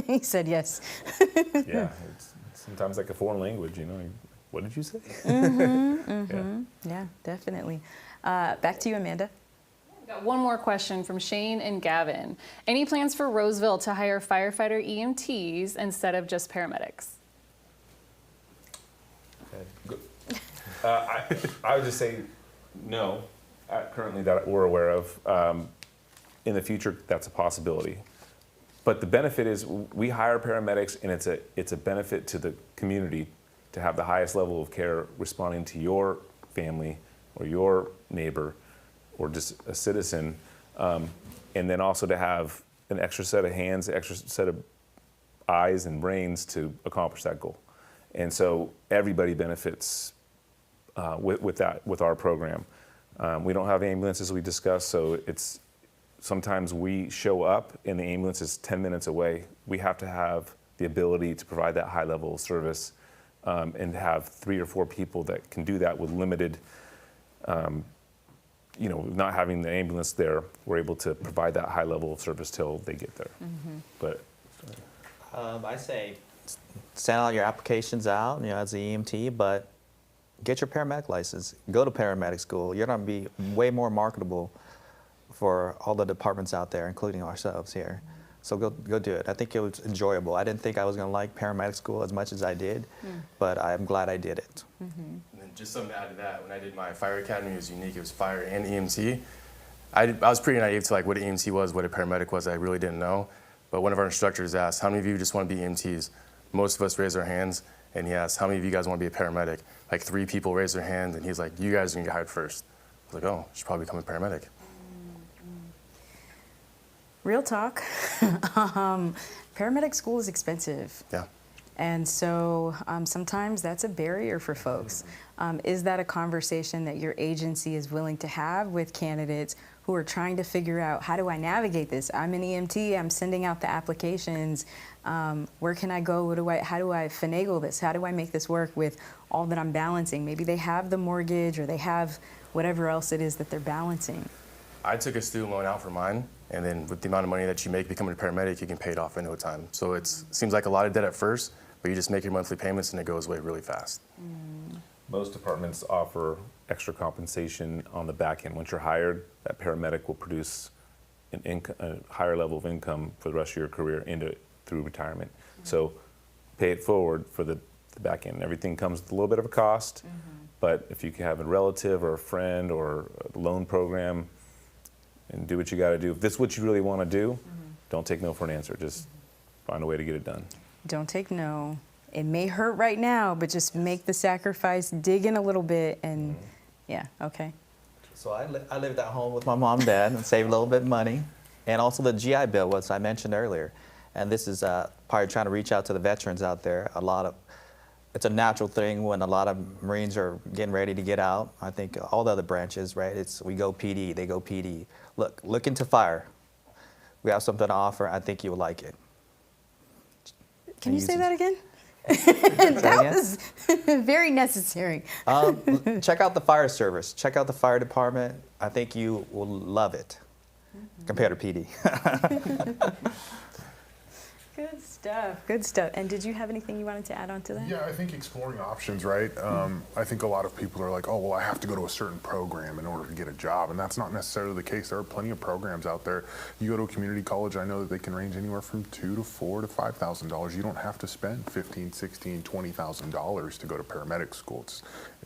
He said yes. Yeah, it's sometimes like a foreign language, you know. What did you say? Yeah, definitely. Back to you, Amanda. Got one more question from Shane and Gavin. Any plans for Roseville to hire firefighter EMTs instead of just paramedics? I would just say no, currently that we're aware of. In the future, that's a possibility. But the benefit is we hire paramedics, and it's a benefit to the community to have the highest level of care responding to your family or your neighbor or just a citizen. And then also to have an extra set of hands, extra set of eyes and brains to accomplish that goal. And so everybody benefits with our program. We don't have ambulances, we discussed, so sometimes we show up and the ambulance is 10 minutes away. We have to have the ability to provide that high level of service and have 3 or 4 people that can do that with limited, not having the ambulance there. We're able to provide that high level of service till they get there. But I say send all your applications out, as an EMT, but get your paramedic license. Go to paramedic school. You're going to be way more marketable for all the departments out there, including ourselves here. So go do it. I think it was enjoyable. I didn't think I was going to like paramedic school as much as I did, but I'm glad I did it. And then just something to add to that, when I did my fire academy, it was unique. It was fire and EMT. I was pretty naive to like what an EMT was, what a paramedic was. I really didn't know. But one of our instructors asked, how many of you just want to be EMTs? Most of us raised our hands, and he asked, how many of you guys want to be a paramedic? Like 3 people raised their hands, and he's like, you guys are going to get hired first. I was like, oh, I should probably become a paramedic. Real talk. Paramedic school is expensive. Yeah. And so sometimes that's a barrier for folks. Is that a conversation that your agency is willing to have with candidates who are trying to figure out, how do I navigate this? I'm an EMT, I'm sending out the applications. Where can I go? How do I finagle this? How do I make this work with all that I'm balancing? Maybe they have the mortgage or they have whatever else it is that they're balancing. I took a student loan out for mine, and then with the amount of money that you make becoming a paramedic, you can pay it off in no time. So it seems like a lot of debt at first, but you just make your monthly payments and it goes away really fast. most departments offer extra compensation on the back end. Once you're hired, that paramedic will produce a higher level of income for the rest of your career through retirement. So pay it forward for the back end. Everything comes with a little bit of a cost, but if you can have a relative or a friend or a loan program and do what you got to do. If this is what you really want to do, don't take no for an answer. Just find a way to get it done. Don't take no. It may hurt right now, but just make the sacrifice, dig in a little bit, and yeah, okay. So I lived at home with my mom and dad and saved a little bit of money. And also the GI Bill, which I mentioned earlier. And this is probably trying to reach out to the veterans out there. It's a natural thing when a lot of Marines are getting ready to get out. I think all the other branches, right? We go PD, they go PD. Look into fire. We have something to offer. I think you will like it. Can you say that again? That was very necessary. Check out the fire service. Check out the fire department. I think you will love it compared to PD. Good stuff. Good stuff. And did you have anything you wanted to add on to that? Yeah, I think exploring options, right? I think a lot of people are like, oh, well, I have to go to a certain program in order to get a job. And that's not necessarily the case. There are plenty of programs out there. You go to a community college, I know that they can range anywhere from $2,000 to $4,000 to $5,000. You don't have to spend $15,000, $16,000, $20,000 to go to paramedic school.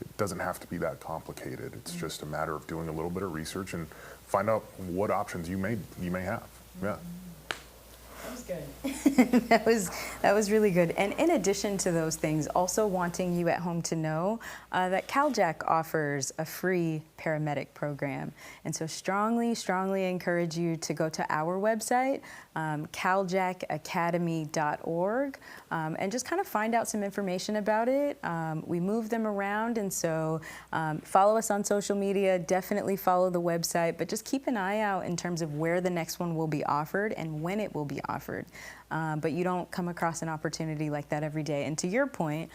It doesn't have to be that complicated. It's just a matter of doing a little bit of research and find out what options you may have. Yeah. That was really good. And in addition to those things, also wanting you at home to know that Cal-JAC offers a free paramedic program. And so strongly encourage you to go to our website, caljacacademy.org, and just kind of find out some information about it. We move them around, and so follow us on social media, definitely follow the website, but just keep an eye out in terms of where the next one will be offered and when it will be offered. But you don't come across an opportunity like that every day. And to your point,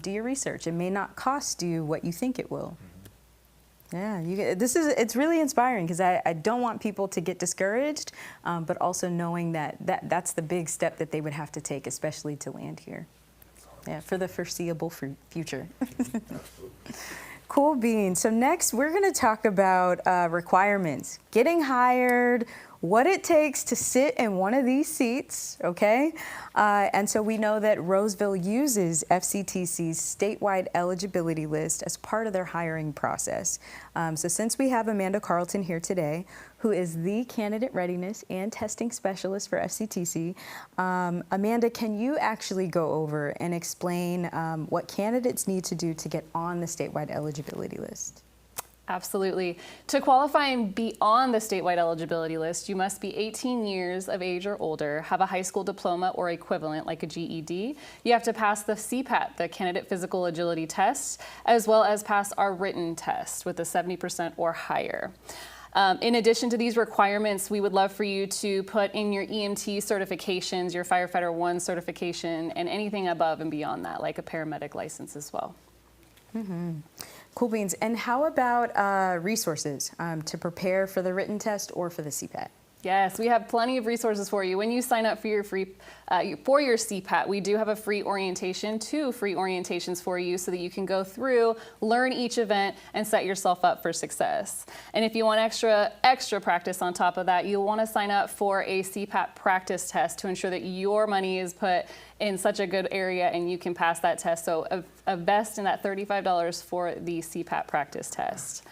do your research. It may not cost you what you think it will. Yeah, it's really inspiring because I don't want people to get discouraged, but also knowing that's the big step that they would have to take, especially to land here. Yeah, for the foreseeable future. Cool beans. So next we're going to talk about requirements, getting hired, what it takes to sit in one of these seats, okay? And so we know that Roseville uses FCTC's statewide eligibility list as part of their hiring process. So since we have Amanda Carlton here today, who is the candidate readiness and testing specialist for FCTC, Amanda, can you actually go over and explain what candidates need to do to get on the statewide eligibility list? Absolutely. To qualify and be on the statewide eligibility list, you must be 18 years of age or older, have a high school diploma or equivalent like a GED. You have to pass the CPAT, the Candidate Physical Agility Test, as well as pass our written test with a 70% or higher. In addition to these requirements, we would love for you to put in your EMT certifications, your Firefighter 1 certification, and anything above and beyond that, like a paramedic license as well. Mm-hmm. Cool beans. And how about resources to prepare for the written test or for the CPAT? Yes, we have plenty of resources for you. When you sign up for your for your CPAT, we do have a free orientation, 2 free orientations for you so that you can go through, learn each event, and set yourself up for success. And if you want extra practice on top of that, you'll want to sign up for a CPAT practice test to ensure that your money is put in such a good area and you can pass that test. So invest in that $35 for the CPAT practice test.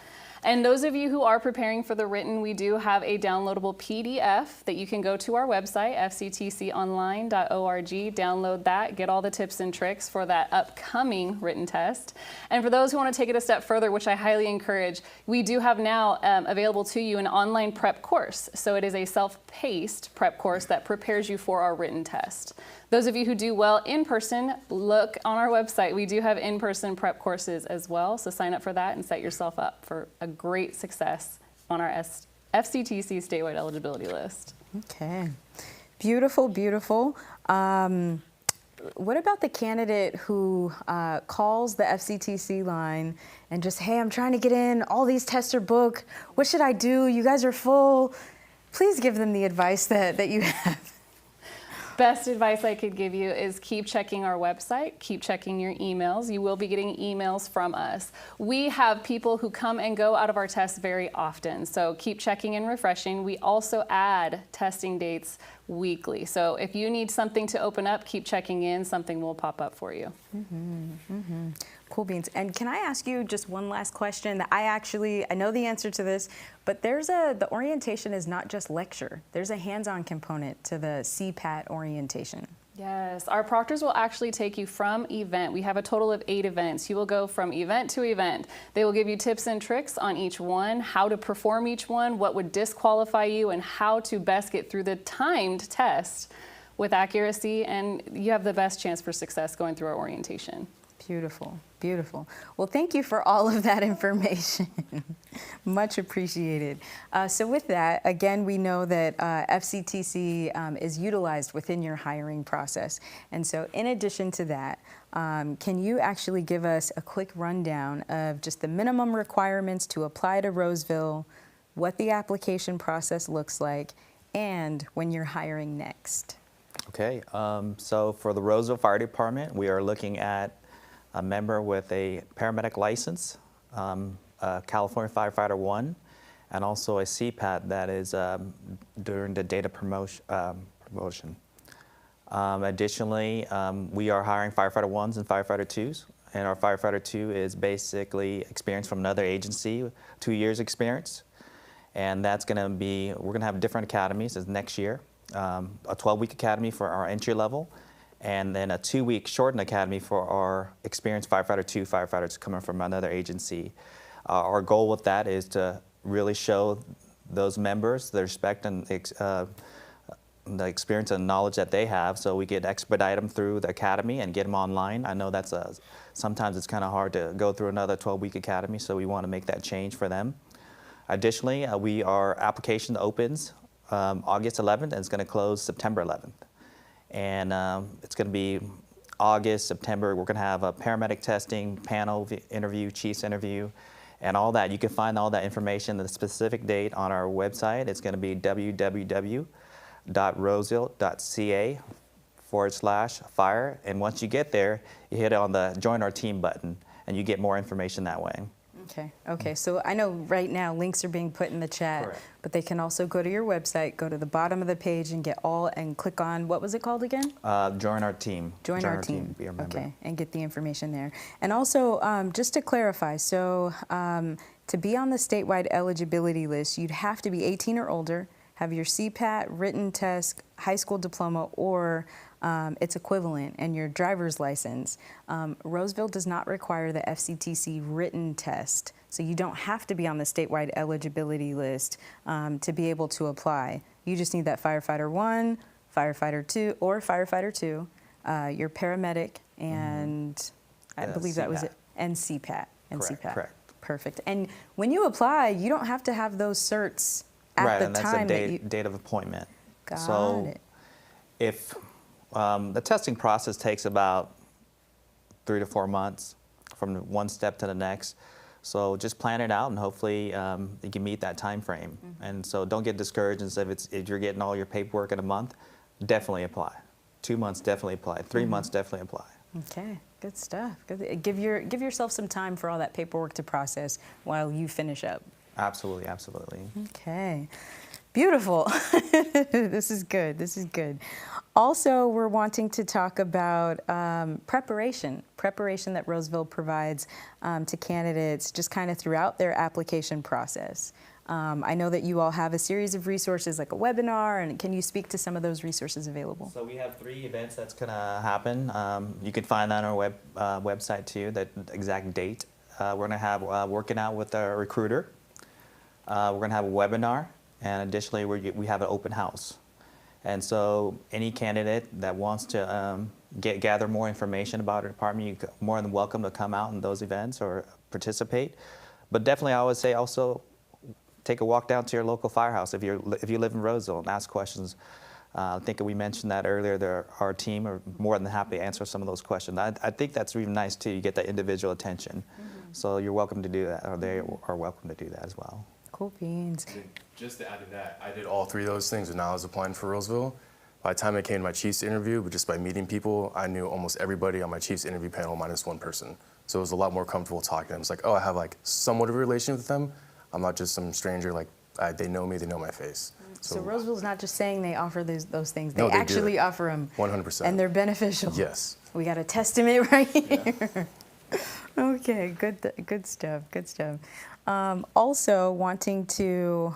And those of you who are preparing for the written, we do have a downloadable PDF that you can go to our website, fctconline.org, download that, get all the tips and tricks for that upcoming written test. And for those who want to take it a step further, which I highly encourage, we do have now available to you an online prep course. So it is a self-paced prep course that prepares you for our written test. Those of you who do well in person, look on our website. We do have in-person prep courses as well, so sign up for that and set yourself up for a great success on our FCTC statewide eligibility list. Okay, beautiful, beautiful. What about the candidate who calls the FCTC line and just, hey, I'm trying to get in, all these tests are booked, what should I do? You guys are full. Please give them the advice that you have. Best advice I could give you is keep checking our website, keep checking your emails. You will be getting emails from us. We have people who come and go out of our tests very often, so keep checking and refreshing. We also add testing dates weekly. So if you need something to open up, keep checking in, something will pop up for you. Mm-hmm, mm-hmm. Cool beans. And can I ask you just one last question that I know the answer to this, but the orientation is not just lecture. There's a hands-on component to the CPAT orientation. Yes, our proctors will actually take you from event. We have a total of 8 events. You will go from event to event. They will give you tips and tricks on each one, how to perform each one, what would disqualify you, and how to best get through the timed test with accuracy, and you have the best chance for success going through our orientation. Beautiful, beautiful. Well, thank you for all of that information. Much appreciated. So with that, again, we know that FCTC is utilized within your hiring process. And so in addition to that, can you actually give us a quick rundown of just the minimum requirements to apply to Roseville, what the application process looks like, and when you're hiring next? Okay, so for the Roseville Fire Department, we are looking at a member with a paramedic license, California Firefighter 1, and also a CPAT that is during the data promotion. Additionally, we are hiring Firefighter 1s and Firefighter 2s, and our Firefighter 2 is basically experience from another agency, 2 years experience, and that's going to be, we're going to have different academies as next year. a 12-week academy for our entry level, and then a 2-week shortened academy for our experienced firefighter 2 firefighters coming from another agency. Our goal with that is to really show those members the respect and the experience and knowledge that they have, so we could expedite them through the academy and get them online. I know that's sometimes it's kind of hard to go through another 12-week academy, so we want to make that change for them. Additionally, our application opens August 11th and it's going to close September 11th. And it's going to be August, September. We're going to have a paramedic testing, panel interview, chief's interview, and all that. You can find all that information and the specific date on our website. It's going to be www.roseville.ca/fire. And once you get there, you hit on the Join Our Team button, and you get more information that way. Okay, so I know right now links are being put in the chat, Correct. but they can also go to your website, go to the bottom of the page and click on, what was it called again? Join Our Team. Join Our Team. Be a member. Okay, and get the information there. And also, just to clarify, so to be on the statewide eligibility list, you'd have to be 18 or older, have your CPAT, written test, high school diploma, or its equivalent, and your driver's license. Roseville does not require the FCTC written test, so you don't have to be on the statewide eligibility list to be able to apply. You just need that Firefighter 1, Firefighter 2, or Firefighter 2, your paramedic, and I believe that was it, and CPAT. Correct. Perfect. And when you apply, you don't have to have those certs at the and that's time the date of appointment. Got it. If the testing process takes about 3 to 4 months from one step to the next. So just plan it out, and hopefully you can meet that time frame. And so don't get discouraged. And if you're getting all your paperwork in a month, definitely apply. 2 months, definitely apply. 3 months, definitely apply. Okay, good stuff. Give yourself some time for all that paperwork to process while you finish up. Absolutely, absolutely. Okay, beautiful. This is good. This is good. Also, we're wanting to talk about preparation that Roseville provides to candidates just kind of throughout their application process. I know that you all have a series of resources like a webinar, and can you speak to some of those resources available? So we have 3 events that's going to happen. You can find that on our website too, the exact date. We're going to have working out with a recruiter. We're going to have a webinar, and additionally we have an open house. And so any candidate that wants to gather more information about our department, you're more than welcome to come out in those events or participate. But definitely I would say also take a walk down to your local firehouse if you live in Roseville and ask questions. I think we mentioned that earlier. Our team are more than happy to answer some of those questions. I think that's really nice too. You get that individual attention. So you're welcome to do that, or they are welcome to do that as well. Cool beans. Just to add to that, I did all 3 of those things when I was applying for Roseville. By the time I came to my Chiefs interview, but just by meeting people, I knew almost everybody on my Chiefs interview panel minus 1 person. So it was a lot more comfortable talking to them. It's like, oh, I have like somewhat of a relation with them. I'm not just some stranger, like they know me, they know my face. So Roseville's not just saying they offer those things, they No, they actually do. offer them. 100%. And they're beneficial. Yes. We got a testament right here. Okay, good stuff, good stuff. Also wanting to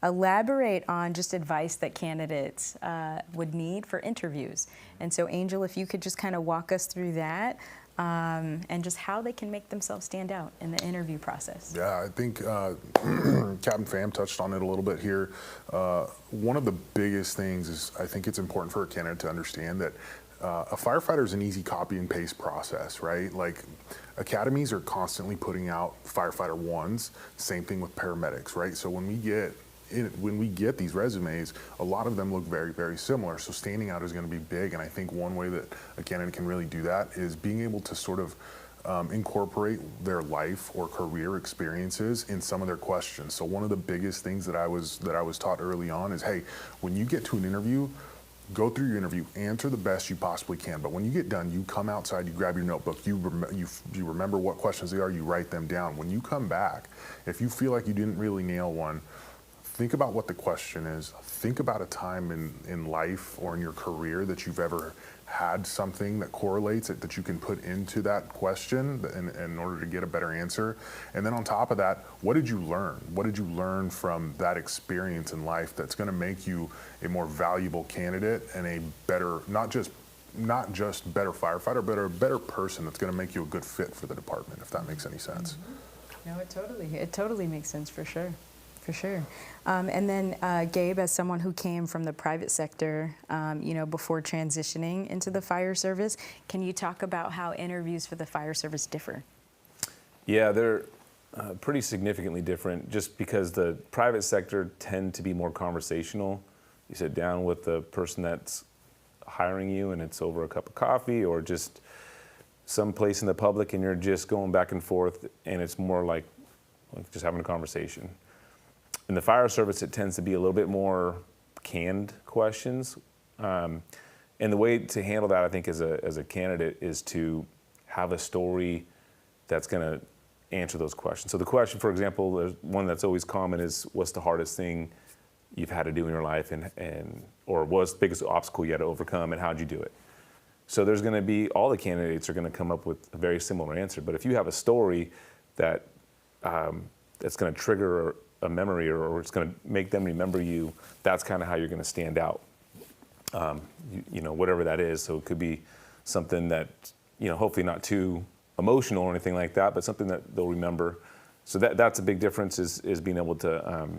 elaborate on just advice that candidates would need for interviews. And so Angel, if you could just kind of walk us through that and just how they can make themselves stand out in the interview process. Yeah, I think Captain Pham touched on it a little bit here. One of the biggest things is I think it's important for a candidate to understand that a firefighter is an easy copy and paste process, right? Like academies are constantly putting out firefighter 1s, same thing with paramedics, right? So when we get these resumes, a lot of them look very, very similar. So standing out is going to be big. And I think one way that a candidate can really do that is being able to sort of incorporate their life or career experiences in some of their questions. So one of the biggest things that I was taught early on is, hey, when you get to an interview, go through your interview, answer the best you possibly can. But when you get done, you come outside, you grab your notebook, you remember what questions they are, you write them down. When you come back, if you feel like you didn't really nail one, think about what the question is. Think about a time in life or in your career that you've ever had something that correlates it that you can put into that question in order to get a better answer. And then on top of that, what did you learn? What did you learn from that experience in life that's going to make you a more valuable candidate and a better, not just better firefighter, but a better person that's going to make you a good fit for the department, if that makes any sense. No, it totally makes sense, for sure. For sure. And then Gabe, as someone who came from the private sector, before transitioning into the fire service, can you talk about how interviews for the fire service differ? Yeah, they're pretty significantly different, just because the private sector tend to be more conversational. You sit down with the person that's hiring you and it's over a cup of coffee or just someplace in the public and you're just going back and forth, and it's more like just having a conversation. In the fire service, it tends to be a little bit more canned questions. And the way to handle that, I think, as a candidate is to have a story that's going to answer those questions. So the question, for example, there's one that's always common is, what's the hardest thing you've had to do in your life, or what's the biggest obstacle you had to overcome, and how'd you do it? So there's going to be, all the candidates are going to come up with a very similar answer. But if you have a story that that's going to trigger a memory, or it's going to make them remember you, that's kind of how you're going to stand out. Whatever that is. So it could be something that, hopefully not too emotional or anything like that, but something that they'll remember. So that's a big difference, is being able to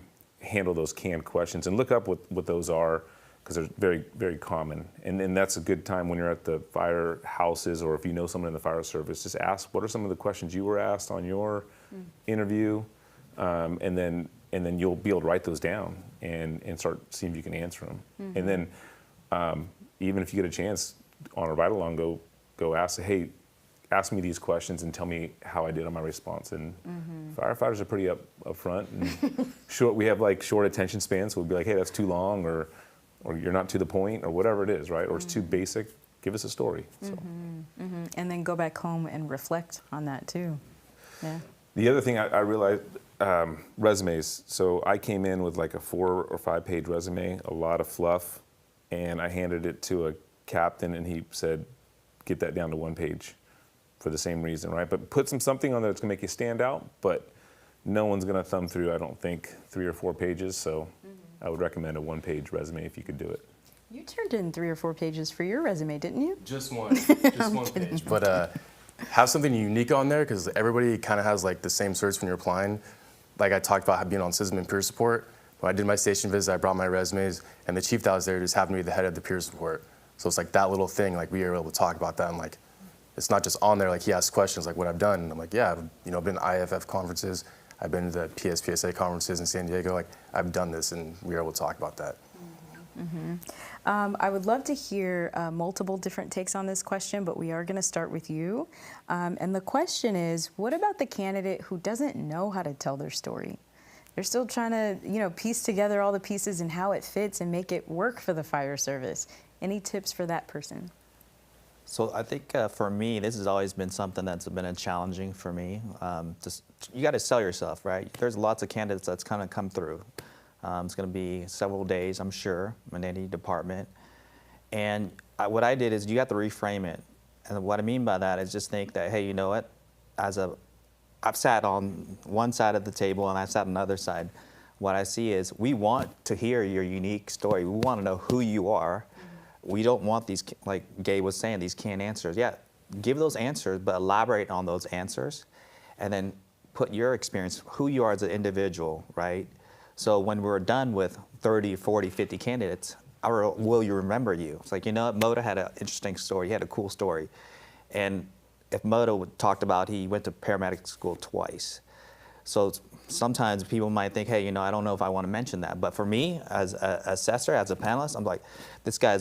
handle those canned questions and look up what those are, because they're very, very common. And that's a good time when you're at the firehouses, or if you know someone in the fire service, just ask, what are some of the questions you were asked on your interview? And then you'll be able to write those down and start seeing if you can answer them. Mm-hmm. And then even if you get a chance on a ride along, go ask, hey, ask me these questions and tell me how I did on my response. And firefighters are pretty upfront and short. We have like short attention spans, so we'll be like, hey, that's too long, or you're not to the point, or whatever it is, right? Or it's too basic. Give us a story. So. And then go back home and reflect on that too. Yeah. The other thing I realized, resumes. So I came in with like a 4 or 5 page resume, a lot of fluff, and I handed it to a captain, and he said, get that down to 1 page for the same reason, right? But put something on there that's gonna make you stand out, but no one's gonna thumb through, I don't think, 3 or 4 pages, so I would recommend a 1 page resume if you could do it. You turned in 3 or 4 pages for your resume, didn't you? Just one page. But have something unique on there, because everybody kind of has like the same certs when you're applying. Like I talked about being on system and peer support. When I did my station visit, I brought my resumes, and the chief that was there just happened to be the head of the peer support. So it's like that little thing, like we were able to talk about that, and like, it's not just on there, like he asks questions like what I've done, and I'm like, yeah, I've been to IFF conferences, I've been to the PSPSA conferences in San Diego, like I've done this, and we were able to talk about that. I would love to hear multiple different takes on this question, but we are going to start with you. And the question is, what about the candidate who doesn't know how to tell their story? They're still trying to, piece together all the pieces and how it fits and make it work for the fire service. Any tips for that person? So I think for me, this has always been something that's been a challenging for me. You got to sell yourself, right? There's lots of candidates that's kind of come through. It's going to be several days, I'm sure, in any department. And what I did is you have to reframe it. And what I mean by that is just think that, hey, you know what? I've sat on one side of the table and I've sat on the other side. What I see is we want to hear your unique story. We want to know who you are. We don't want these, like Gabe was saying, these canned answers. Yeah, give those answers, but elaborate on those answers. And then put your experience, who you are as an individual, right? So when we're done with 30, 40, 50 candidates, will you remember you? It's like, Moda had an interesting story. He had a cool story. And if Moda talked about he went to paramedic school twice. So sometimes people might think, hey, I don't know if I want to mention that. But for me, as an assessor, as a panelist, I'm like, this guy's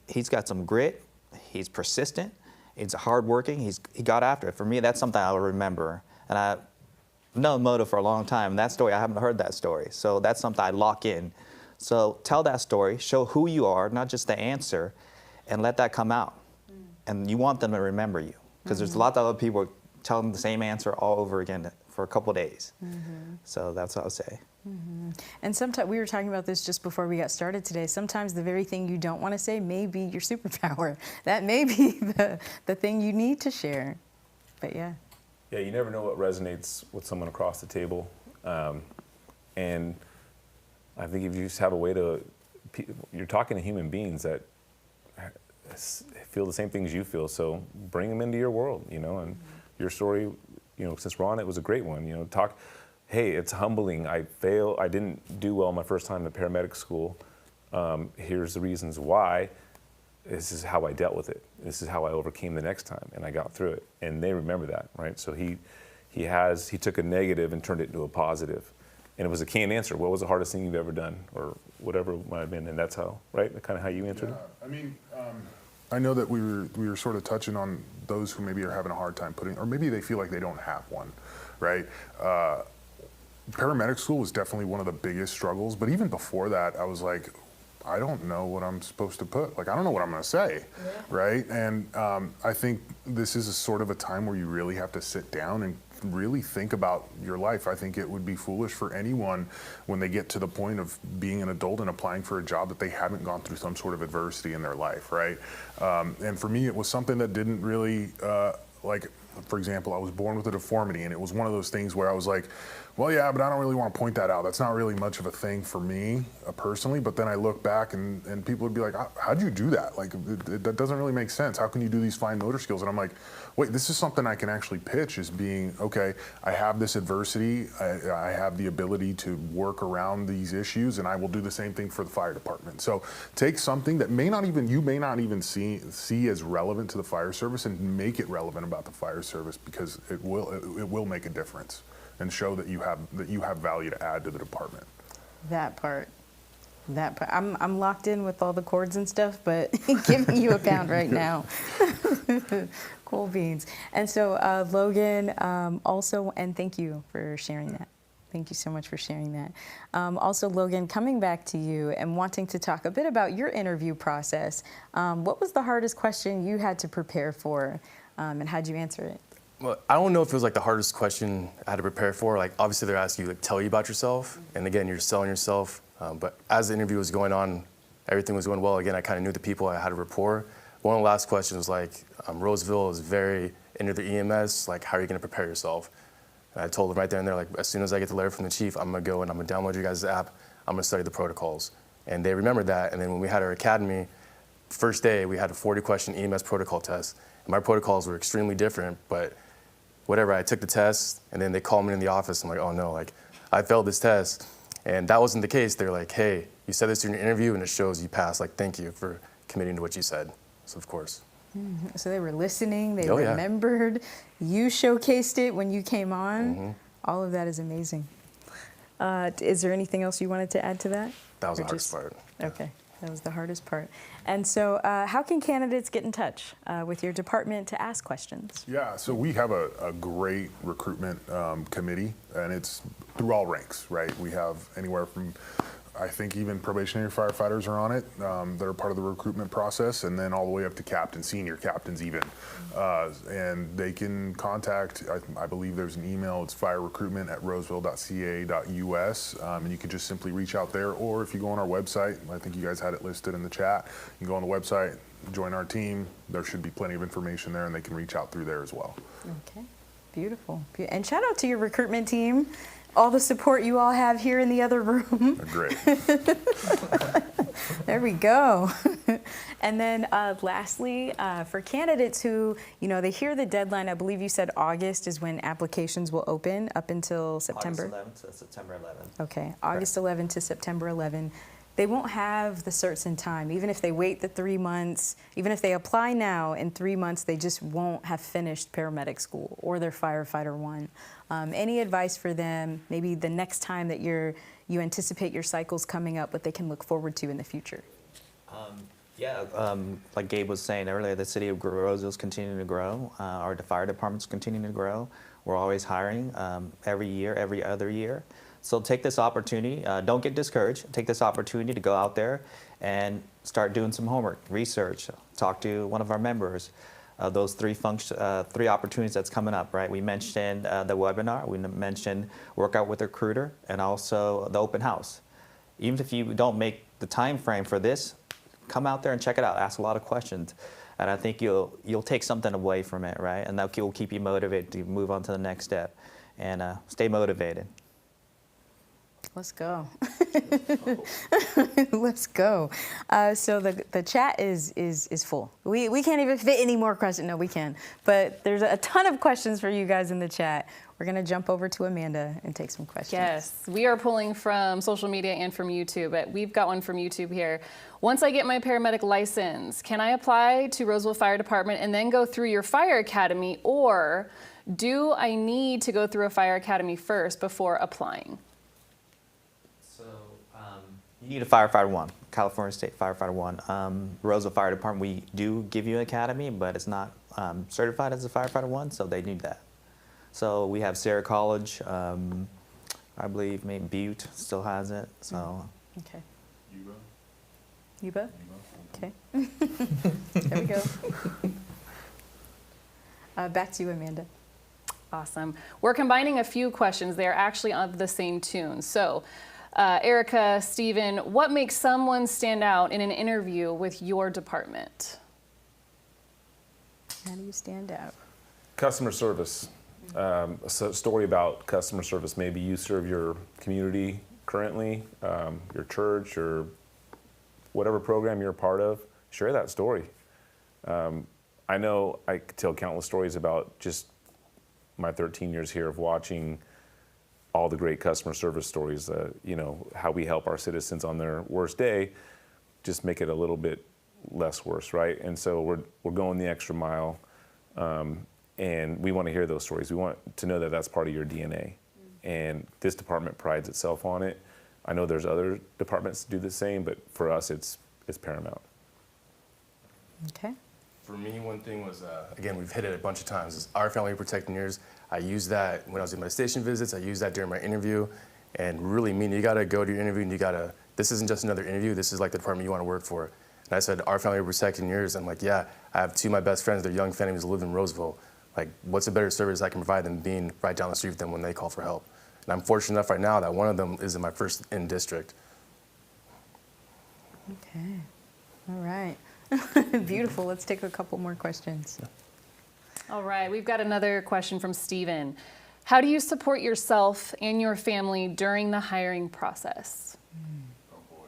he's got some grit. He's persistent. He's hardworking. He got after it. For me, that's something I'll remember. And I've known Moda for a long time. And that story, I haven't heard that story. So that's something I lock in. So tell that story. Show who you are, not just the answer, and let that come out. And you want them to remember you. Because there's a lot of other people telling the same answer all over again for a couple days. So that's what I would say. And sometimes, we were talking about this just before we got started today, sometimes the very thing you don't want to say may be your superpower. That may be the thing you need to share. But yeah. Yeah, you never know what resonates with someone across the table. And I think if you just have a way to, you're talking to human beings that feel the same things you feel, so bring them into your world, you know, and your story, you know, since we're on it, was a great one, you know, hey, it's humbling, I didn't do well my first time at paramedic school, here's the reasons why, this is how I dealt with it, this is how I overcame the next time, and I got through it, and they remember that, right, so he took a negative and turned it into a positive, and it was a canned answer, what was the hardest thing you've ever done, or whatever it might have been, and that's how, right, kind of how you answered it? I mean, I know that we were sort of touching on those who maybe are having a hard time putting, or maybe they feel like they don't have one, right? Paramedic school was definitely one of the biggest struggles, but even before that, I was like, I don't know what I'm supposed to put. Like, I don't know what I'm going to say, right? And I think this is a sort of a time where you really have to sit down and really think about your life. I think it would be foolish for anyone when they get to the point of being an adult and applying for a job that they haven't gone through some sort of adversity in their life, right? And for me, it was something that didn't really, like, for example, I was born with a deformity, and it was one of those things where I was like, well, yeah, but I don't really want to point that out. That's not really much of a thing for me personally. But then I look back and people would be like, how'd you do that? Like, that doesn't really make sense. How can you do these fine motor skills? And I'm like, wait, this is something I can actually pitch as being, okay, I have this adversity. I have the ability to work around these issues, and I will do the same thing for the fire department. So take something that you may not even see as relevant to the fire service and make it relevant about the fire service, because it will make a difference and show that you have value to add to the department. That part. I'm locked in with all the chords and stuff, but giving you a pound right now. Cool beans. And so Logan, also, and thank you for sharing that. Thank you so much for sharing that. Also, Logan, coming back to you and wanting to talk a bit about your interview process, what was the hardest question you had to prepare for, and how'd you answer it? Well, I don't know if it was like the hardest question I had to prepare for. Like, obviously they're asking you, like, tell you about yourself. And again, you're selling yourself. But as the interview was going on, everything was going well. Again, I kind of knew the people, I had a rapport. One of the last questions was like, Roseville is very into the EMS. Like, how are you going to prepare yourself? And I told them right there and there, like, as soon as I get the letter from the chief, I'm going to go and I'm going to download your guys' app. I'm going to study the protocols. And they remembered that. And then when we had our academy, first day, we had a 40-question EMS protocol test. And my protocols were extremely different, but whatever, I took the test, and then they called me in the office. I'm like, oh no, like, I failed this test. And that wasn't the case. They're like, hey, you said this in your interview, and it shows you passed. Like, thank you for committing to what you said. So, of course. So they were listening, they remembered. You showcased it when you came on. All of that is amazing. Is there anything else you wanted to add to that? That was the hardest part. Okay. That was the hardest part. And so how can candidates get in touch with your department to ask questions? Yeah, so we have a great recruitment committee, and it's through all ranks, right? We have anywhere from, I think even probationary firefighters are on it that are part of the recruitment process, and then all the way up to captains, senior captains even. And they can contact, I believe there's an email, it's firerecruitment@roseville.ca.us, and you can just simply reach out there, or if you go on our website, I think you guys had it listed in the chat, you can go on the website, join our team, there should be plenty of information there, and they can reach out through there as well. Okay, beautiful. And shout out to your recruitment team. All the support you all have here in the other room. They're great. There we go. And then lastly, for candidates who, they hear the deadline, I believe you said August is when applications will open up until September? August 11th to September 11th. Okay, August 11 to September 11. They won't have the certs in time. Even if they wait the 3 months, even if they apply now, in 3 months, they just won't have finished paramedic school or their Firefighter 1. Any advice for them, maybe the next time that you anticipate your cycles coming up, what they can look forward to in the future? Like Gabe was saying earlier, the city of Roseville is continuing to grow. Our fire department's continuing to grow. We're always hiring every year, every other year. So take this opportunity, don't get discouraged, take this opportunity to go out there and start doing some homework, research, talk to one of our members, those three opportunities that's coming up, right? We mentioned the webinar, we mentioned workout with a recruiter, and also the open house. Even if you don't make the time frame for this, come out there and check it out. Ask a lot of questions, and I think you'll take something away from it, right? And that will keep you motivated to move on to the next step, and stay motivated. Let's go. Let's go. So the chat is full. We can't even fit any more questions. No, we can. But there's a ton of questions for you guys in the chat. We're going to jump over to Amanda and take some questions. Yes, we are pulling from social media and from YouTube, but we've got one from YouTube here. Once I get my paramedic license, can I apply to Roseville Fire Department and then go through your fire academy, or do I need to go through a fire academy first before applying? So you need a Firefighter 1, California State Firefighter 1. Roseville Fire Department, we do give you an academy, but it's not certified as a Firefighter 1, so they need that. So we have Sierra College, I believe maybe Butte still has it. So. Okay. Yuba? Okay. There we go. Back to you, Amanda. Awesome. We're combining a few questions. They're actually on the same tune. So, Erica, Steven, what makes someone stand out in an interview with your department? How do you stand out? Customer service. A story about customer service. Maybe you serve your community currently, your church, or whatever program you're a part of. Share that story. I know I could tell countless stories about just my 13 years here of watching all the great customer service stories, you know, how we help our citizens on their worst day, just make it a little bit less worse, right? And so we're going the extra mile, and we want to hear those stories. We want to know that that's part of your DNA, and this department prides itself on it. I know there's other departments that do the same, but for us, it's paramount. Okay. For me, one thing was, again, we've hit it a bunch of times, is our family protecting yours. I used that when I was doing my station visits. I used that during my interview. And really, you got to go to your interview and this isn't just another interview. This is like the department you want to work for. And I said, our family protecting yours. I'm like, yeah, I have two of my best friends. They're young families who live in Roseville. Like, what's a better service I can provide than being right down the street with them when they call for help? And I'm fortunate enough right now that one of them is in my first in district. Okay. All right. Beautiful. Let's take a couple more questions. All right, we've got another question from Steven. How do you support yourself and your family during the hiring process? Oh boy.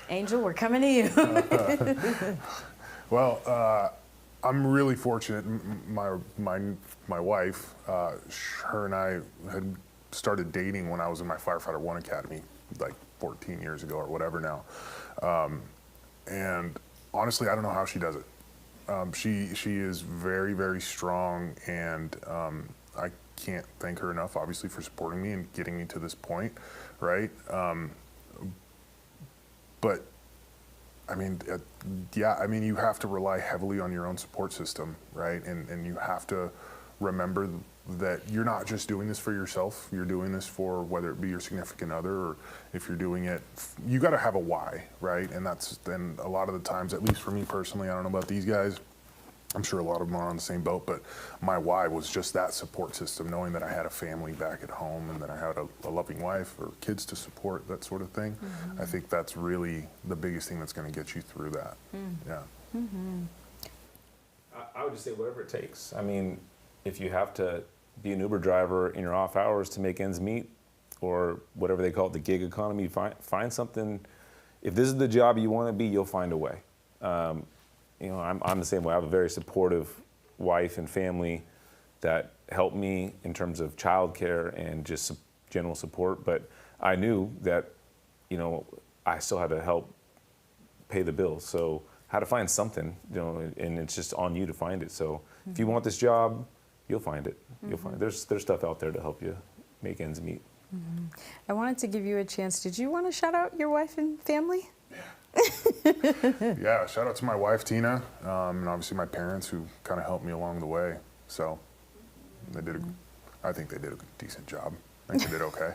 Angel, we're coming to you. Well, I'm really fortunate. My wife, her and I had started dating when I was in my Firefighter 1 Academy, like 14 years ago or whatever now. And honestly, I don't know how she does it. She is very, very strong, and I can't thank her enough, obviously, for supporting me and getting me to this point, right? But I mean, yeah, I mean, you have to rely heavily on your own support system, right? And you have to remember that you're not just doing this for yourself. You're doing this for whether it be your significant other, or if you're doing it, you got to have a why, right? And a lot of the times, at least for me personally, I don't know about these guys, I'm sure a lot of them are on the same boat, but my why was just that support system, knowing that I had a family back at home and that I had a loving wife or kids to support, that sort of thing. Mm-hmm. I think that's really the biggest thing that's going to get you through that. Yeah. Mm-hmm. I would just say whatever it takes. I mean, if you have to be an Uber driver in your off hours to make ends meet, or whatever they call it, the gig economy, find something. If this is the job you want to be, you'll find a way. You know, I'm the same way. I have a very supportive wife and family that help me in terms of childcare and just general support. But I knew that, you know, I still had to help pay the bills. So how to find something, you know, and it's just on you to find it. So if you want this job, you'll find it. You'll find it. There's stuff out there to help you make ends meet. Mm-hmm. I wanted to give you a chance. Did you want to shout out your wife and family? Yeah, shout out to my wife, Tina, and obviously my parents who kind of helped me along the way. So I think they did a decent job. I think they did okay.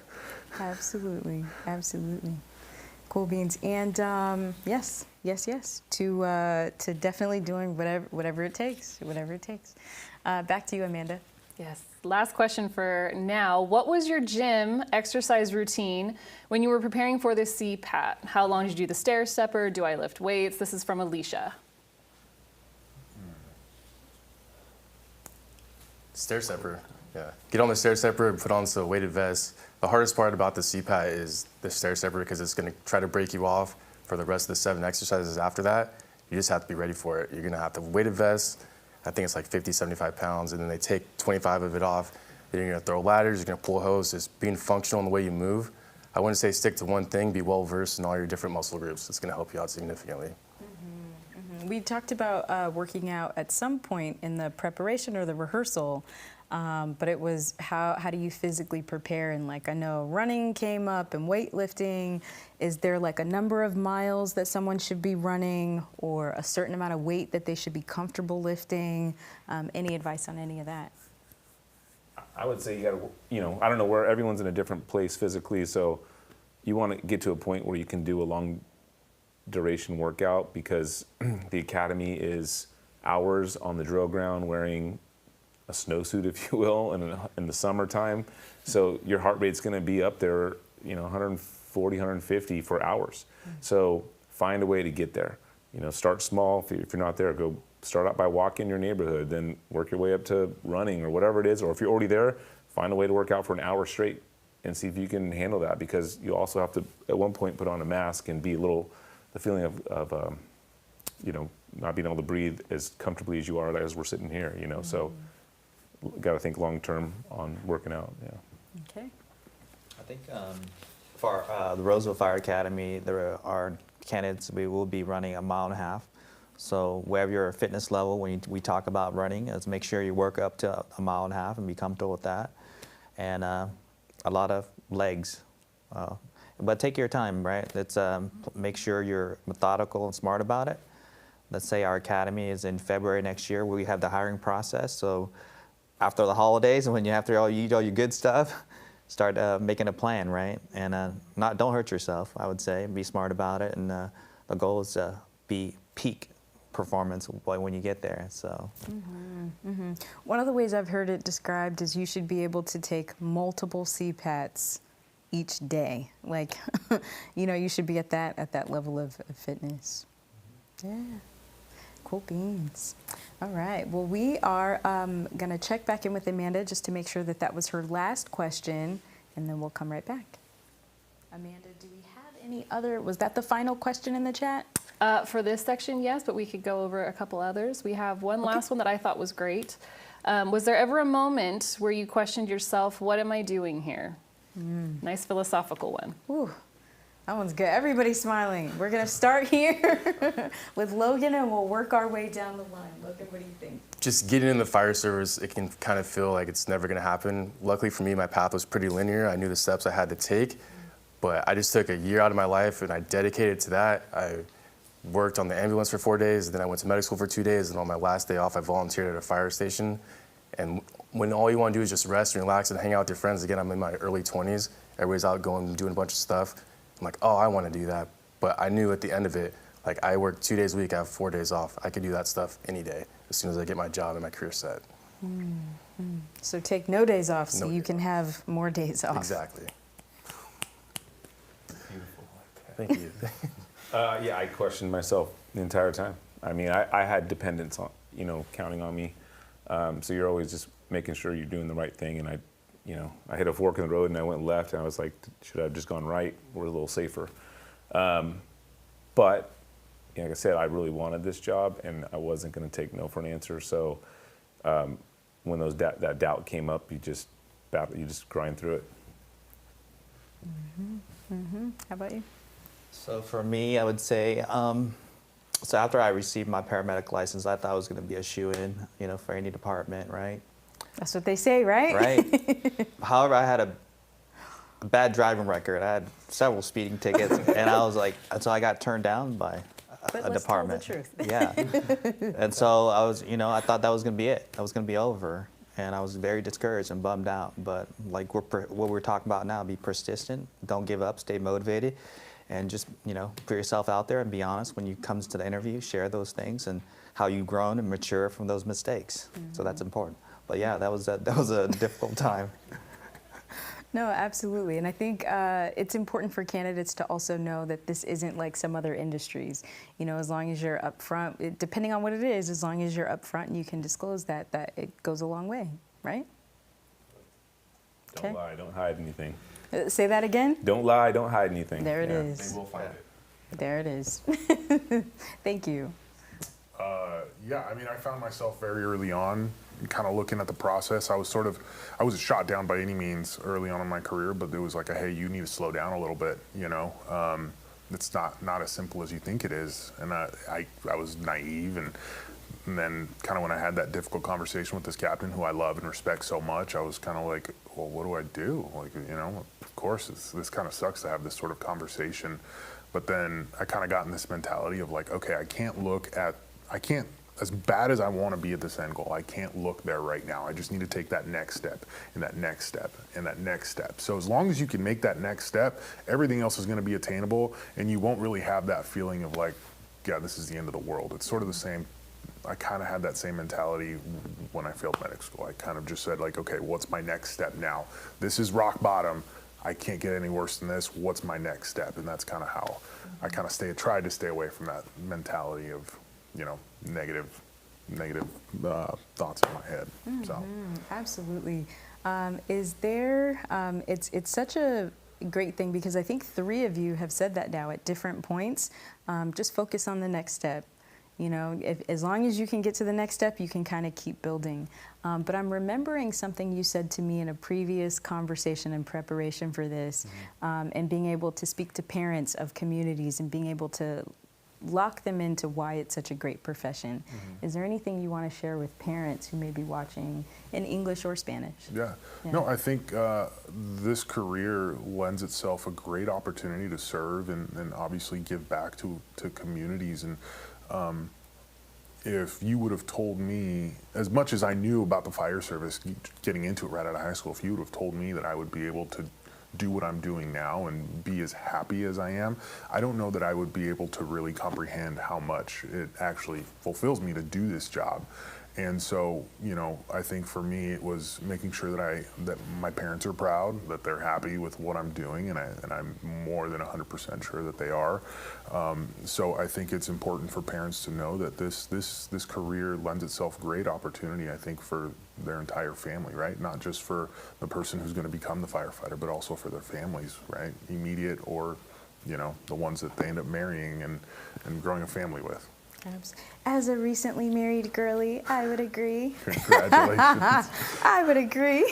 Absolutely, absolutely. Cool beans. And yes, to definitely doing whatever it takes, back to you, Amanda. Yes. Last question for now. What was your gym exercise routine when you were preparing for the CPAT? How long did you do the stair stepper? Do I lift weights? This is from Alicia. Stair stepper, yeah. Get on the stair stepper and put on some weighted vest. The hardest part about the CPAT is the stair stepper because it's going to try to break you off for the rest of the 7 exercises after that. You just have to be ready for it. You're going to have to weighted vest. I think it's like 50, 75 pounds, and then they take 25 of it off. Then you're going to throw ladders, you're going to pull hose, just being functional in the way you move. I wouldn't say stick to one thing, be well-versed in all your different muscle groups. It's going to help you out significantly. We talked about working out at some point in the preparation or the rehearsal, but it was how do you physically prepare? And like I know running came up and weightlifting. Is there like a number of miles that someone should be running or a certain amount of weight that they should be comfortable lifting? Any advice on any of that? I would say you gotta, I don't know where everyone's in a different place physically, so you want to get to a point where you can do a long duration workout because the academy is hours on the drill ground wearing a snowsuit, if you will, in the summertime. So your heart rate's going to be up there, 140, 150 for hours. So find a way to get there. Start small. If you're not there, go start out by walking your neighborhood, then work your way up to running or whatever it is. Or if you're already there, find a way to work out for an hour straight and see if you can handle that, because you also have to at one point put on a mask and be the feeling of not being able to breathe as comfortably as you are as we're sitting here, so got to think long term on working out. Yeah. Okay. I think for the Roseville Fire Academy, our candidates, we will be running a 1.5 miles. So wherever your fitness level, when we talk about running, is make sure you work up to 1.5 miles and be comfortable with that. And a lot of legs. But take your time, right? Let's make sure you're methodical and smart about it. Let's say our academy is in February next year. We have the hiring process. So after the holidays and when you have to eat all your good stuff, start making a plan, right? And don't hurt yourself, I would say. Be smart about it. And the goal is to be peak performance when you get there. So. One of the ways I've heard it described is you should be able to take multiple CPATs each day. Like, you should be at that level of fitness. Yeah. Cool beans. All right. Well, we are going to check back in with Amanda just to make sure that was her last question, and then we'll come right back. Amanda, do we have any other? Was that the final question in the chat? For this section, yes, but we could go over a couple others. We have one last one that I thought was great. Was there ever a moment where you questioned yourself, what am I doing here? Nice philosophical one. Ooh, that one's good. Everybody's smiling. We're going to start here with Logan, and we'll work our way down the line. Logan, what do you think? Just getting in the fire service, it can kind of feel like it's never going to happen. Luckily for me, my path was pretty linear. I knew the steps I had to take, but I just took a year out of my life, and I dedicated to that. I worked on the ambulance for 4 days, then I went to medical school for 2 days, and on my last day off, I volunteered at a fire station. And when all you want to do is just rest and relax and hang out with your friends, again, I'm in my early 20s, everybody's out going and doing a bunch of stuff. I'm like, oh, I want to do that. But I knew at the end of it, like I work 2 days a week, I have 4 days off. I could do that stuff any day as soon as I get my job and my career set. So take no days off so you can have more days off. Exactly. Beautiful. Thank you. Yeah, I questioned myself the entire time. I mean, I had dependents on, counting on me. So you're always just making sure you're doing the right thing. And I hit a fork in the road and I went left, and I was like, should I have just gone right? We're a little safer. But like I said, I really wanted this job, and I wasn't going to take no for an answer. So when that doubt came up, you just grind through it. How about you? So for me, I would say, so after I received my paramedic license, I thought I was going to be a shoo-in, for any department, right? That's what they say, right? Right. However, I had a bad driving record. I had several speeding tickets, and I was like, so I got turned down by a department. Tell the truth. Yeah. And so I was, I thought that was going to be it. That was going to be over. And I was very discouraged and bummed out. But like what we're talking about now, be persistent, don't give up, stay motivated. and just, put yourself out there and be honest when you comes to the interview, share those things and how you've grown and mature from those mistakes. So that's important. But yeah, that was a difficult time. No, absolutely. And I think it's important for candidates to also know that this isn't like some other industries. As long as you're upfront, depending on what it is, as long as you're upfront and you can disclose that it goes a long way, right? Don't lie, don't hide anything. Say that again? Don't lie, don't hide anything. There it is. They will find it. There it is. Thank you. Yeah, I mean, I found myself very early on kind of looking at the process. I wasn't shot down by any means early on in my career, but there was like hey, you need to slow down a little bit, It's not as simple as you think it is. And I was naive, and then kind of when I had that difficult conversation with this captain who I love and respect so much, I was kind of like, well, what do I do? Like, of course, this kind of sucks to have this sort of conversation. But then I kind of got in this mentality of like, okay, I can't, as bad as I want to be at this end goal, I can't look there right now. I just need to take that next step, and that next step, and that next step. So as long as you can make that next step, everything else is going to be attainable, and you won't really have that feeling of like, yeah, this is the end of the world. It's sort of the same. I kind of had that same mentality when I failed medical school. I kind of just said like, okay, what's my next step now? This is rock bottom. I can't get any worse than this. What's my next step? And that's kind of how I kind of tried to stay away from that mentality of, negative thoughts in my head. So Absolutely. Is there? It's such a great thing because I think 3 of you have said that now at different points. Just focus on the next step. As long as you can get to the next step, you can kind of keep building. But I'm remembering something you said to me in a previous conversation in preparation for this, and being able to speak to parents of communities and being able to lock them into why it's such a great profession. Is there anything you want to share with parents who may be watching in English or Spanish? Yeah. No, I think this career lends itself a great opportunity to serve and obviously give back to communities. And if you would have told me, as much as I knew about the fire service, getting into it right out of high school, if you would have told me that I would be able to do what I'm doing now and be as happy as I am, I don't know that I would be able to really comprehend how much it actually fulfills me to do this job. And so, I think for me it was making sure that my parents are proud, that they're happy with what I'm doing, and I'm more than 100% sure that they are. So I think it's important for parents to know that this career lends itself great opportunity, I think, for their entire family, right? Not just for the person who's going to become the firefighter, but also for their families, right? Immediate or, the ones that they end up marrying and growing a family with. As a recently married girly, I would agree. Congratulations. I would agree.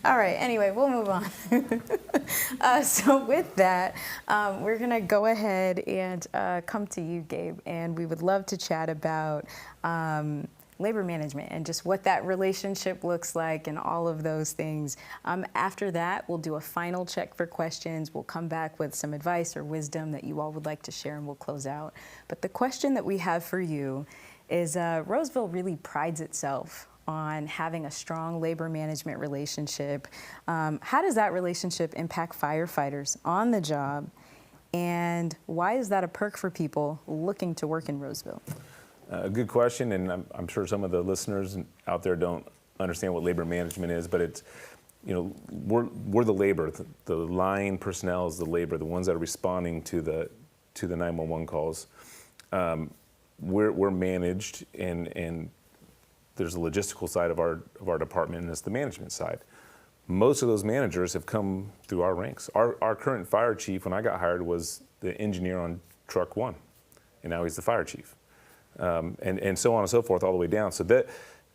All right, anyway, we'll move on. So with that, we're going to go ahead and come to you, Gabe, and we would love to chat about labor management and just what that relationship looks like and all of those things. After that, we'll do a final check for questions. We'll come back with some advice or wisdom that you all would like to share, and we'll close out. But the question that we have for you is Roseville really prides itself on having a strong labor management relationship. How does that relationship impact firefighters on the job, and why is that a perk for people looking to work in Roseville? A good question, and I'm sure some of the listeners out there don't understand what labor management is, but it's, we're the labor. The line personnel is the labor, the ones that are responding to the 911 calls. We're managed, and there's a logistical side of our department, and it's the management side. Most of those managers have come through our ranks. Our current fire chief, when I got hired, was the engineer on truck 1, and now he's the fire chief. And so on and so forth all the way down. So that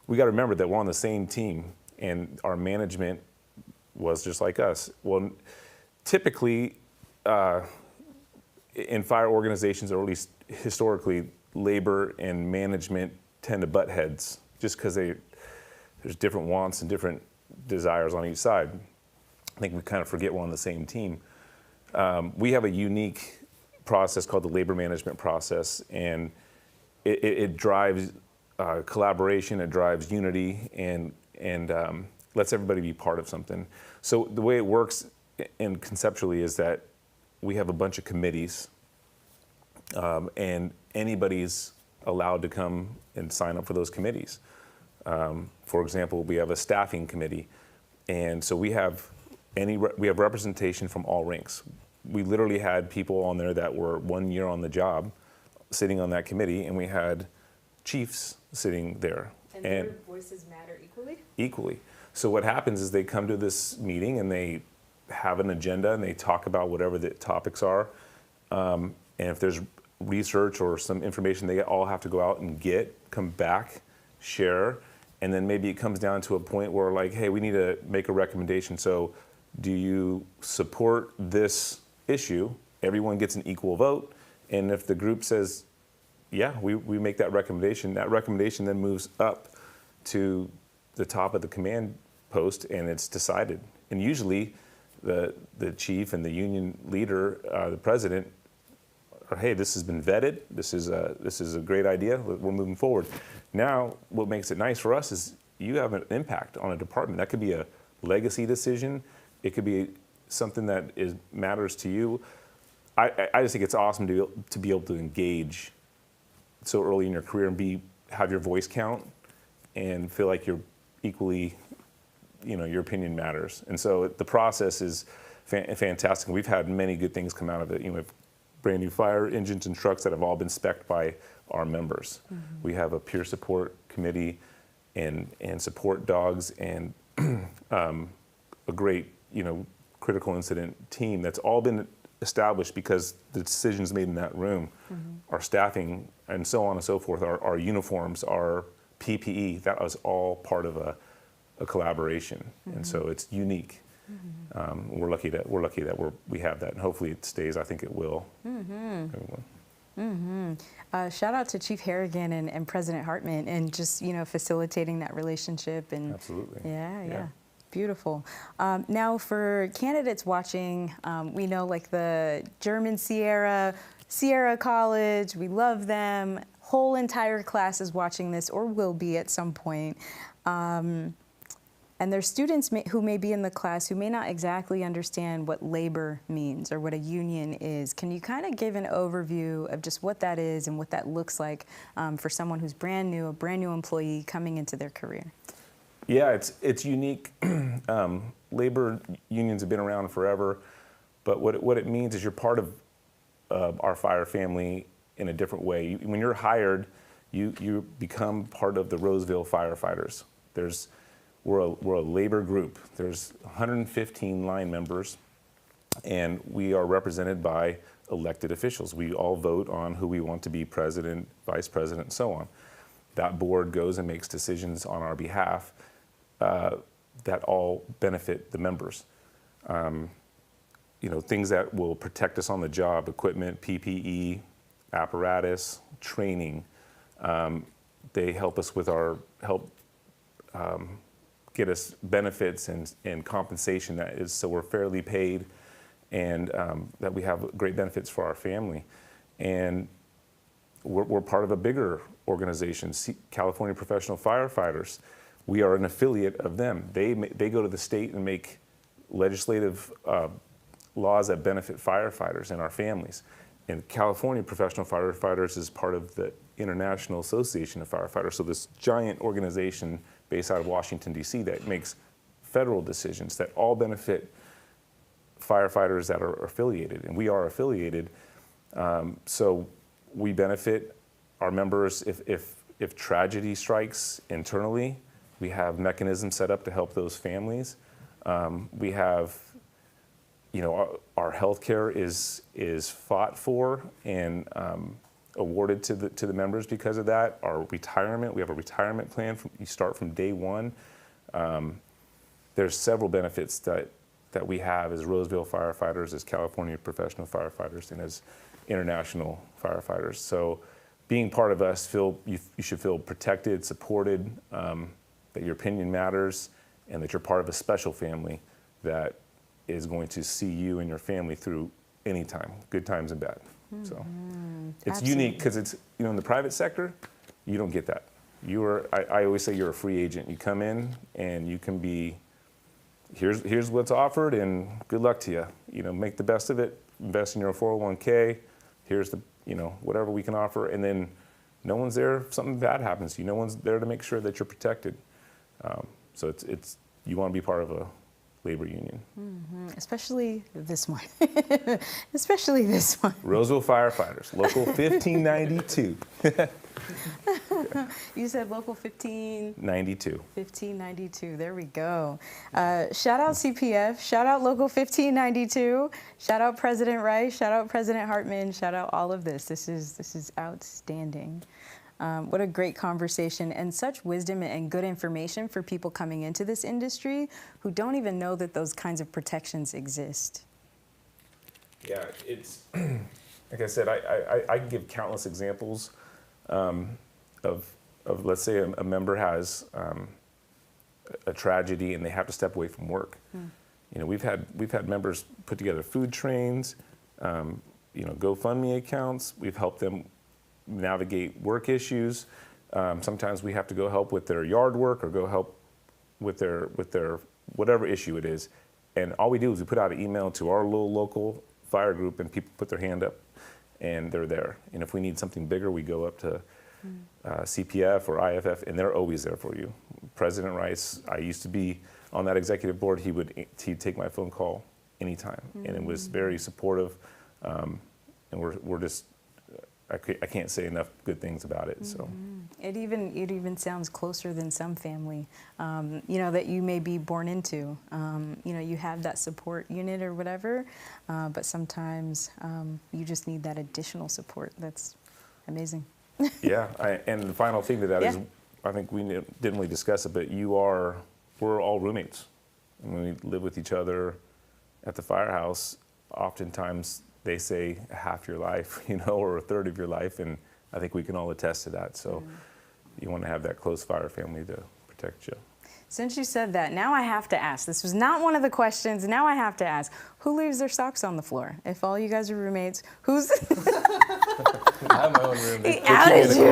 we got to remember that we're on the same team, and our management was just like us. Well, typically in fire organizations, or at least historically, labor and management tend to butt heads just because there's different wants and different desires on each side. I think we kind of forget we're on the same team. We have a unique process called the labor management process, and it drives collaboration, it drives unity, and lets everybody be part of something. So the way it works and conceptually is that we have a bunch of committees, and anybody's allowed to come and sign up for those committees. For example, we have a staffing committee, and so we have representation from all ranks. We literally had people on there that were 1 year on the job sitting on that committee, and we had chiefs sitting there. And their voices matter equally? Equally. So what happens is they come to this meeting and they have an agenda and they talk about whatever the topics are. And if there's research or some information they all have to go out and get, come back, share, and then maybe it comes down to a point where like, hey, we need to make a recommendation. So do you support this issue? Everyone gets an equal vote. And if the group says, yeah, we make that recommendation then moves up to the top of the command post and it's decided. And usually the chief and the union leader, the president, are, hey, this has been vetted. This is a great idea. We're moving forward. Now, what makes it nice for us is you have an impact on a department. That could be a legacy decision. It could be something that matters to you. I just think it's awesome to be able to engage so early in your career and have your voice count and feel like you're equally, your opinion matters. And so the process is fantastic. We've had many good things come out of it. We have brand new fire engines and trucks that have all been spec'd by our members. Mm-hmm. We have a peer support committee and support dogs and a great, critical incident team that's all been established because the decisions made in that room, our staffing and so on and so forth, our uniforms, our PPE, that was all part of a collaboration. And so it's unique. We're lucky that we have that, and hopefully it stays. I think it will. Shout out to Chief Harrigan and President Hartman and just facilitating that relationship and absolutely. Yeah. Beautiful. Now for candidates watching, we know like the German Sierra College, we love them. Whole entire class is watching this or will be at some point. And there's students who may be in the class who may not exactly understand what labor means or what a union is. Can you kind of give an overview of just what that is and what that looks like for someone who's a brand new employee coming into their career? Yeah, it's unique. Labor unions have been around forever, but what it means is you're part of our fire family in a different way. When you're hired, you become part of the Roseville Firefighters. We're a labor group. There's 115 line members, and we are represented by elected officials. We all vote on who we want to be president, vice president, and so on. That board goes and makes decisions on our behalf that all benefit the members. Things that will protect us on the job: equipment, PPE, apparatus, training. They help us with get us benefits and compensation so we're fairly paid, and that we have great benefits for our family. And we're part of a bigger organization, California Professional Firefighters. We are an affiliate of them. They go to the state and make legislative laws that benefit firefighters and our families. And California Professional Firefighters is part of the International Association of Firefighters, so this giant organization based out of Washington, D.C. that makes federal decisions that all benefit firefighters that are affiliated, and we are affiliated. So we benefit our members if tragedy strikes internally. We have mechanisms set up to help those families. We have, our health care is fought for and awarded to the members because of that. Our retirement, we have a retirement plan. You start from day one. There's several benefits that we have as Roseville Firefighters, as California Professional Firefighters, and as international firefighters. So being part of us, you should feel protected, supported, that your opinion matters, and that you're part of a special family that is going to see you and your family through any time, good times and bad. So it's unique because it's, in the private sector, you don't get that. I always say you're a free agent. You come in and you can be here's what's offered, and good luck to you. You know, make the best of it. Invest in your 401k. Here's the, you know, whatever we can offer, and then no one's there if something bad happens to you. No one's there to make sure that you're protected. So it's you want to be part of a labor union. Especially this one. Especially this one. Roseville Firefighters, Local 1592. You said Local 15? 92. 1592, there we go. Shout out CPF, shout out Local 1592, shout out President Rice, shout out President Hartman, shout out all of this. This is outstanding. What a great conversation, and such wisdom and good information for people coming into this industry who don't even know that those kinds of protections exist. Yeah, it's, like I said, I can give countless examples of let's say a member has a tragedy and they have to step away from work. You know, we've had members put together food trains, you know, GoFundMe accounts. We've helped them navigate work issues. Sometimes we have to go help with their yard work or go help with their whatever issue it is. And all we do is we put out an email to our little local fire group, and people put their hand up and they're there. And if we need something bigger, we go up to CPF or IFF, and they're always there for you. President Rice, I used to be on that executive board. He'd take my phone call anytime, and it was very supportive. And we're just, I can't say enough good things about it. So it even sounds closer than some family, you know, that you may be born into. You know, you have that support unit or whatever, but sometimes you just need that additional support. That's amazing. Yeah, and the final thing to that is, I think we didn't really discuss it, but we're all roommates. And when we live with each other at the firehouse, oftentimes they say half your life, you know, or a third of your life, and I think we can all attest to that. So you want to have that close fire family to protect you. Since you said that, now I have to ask. This was not one of the questions. Now I have to ask, who leaves their socks on the floor? If all you guys are roommates, who's... I have my own room. He outed you.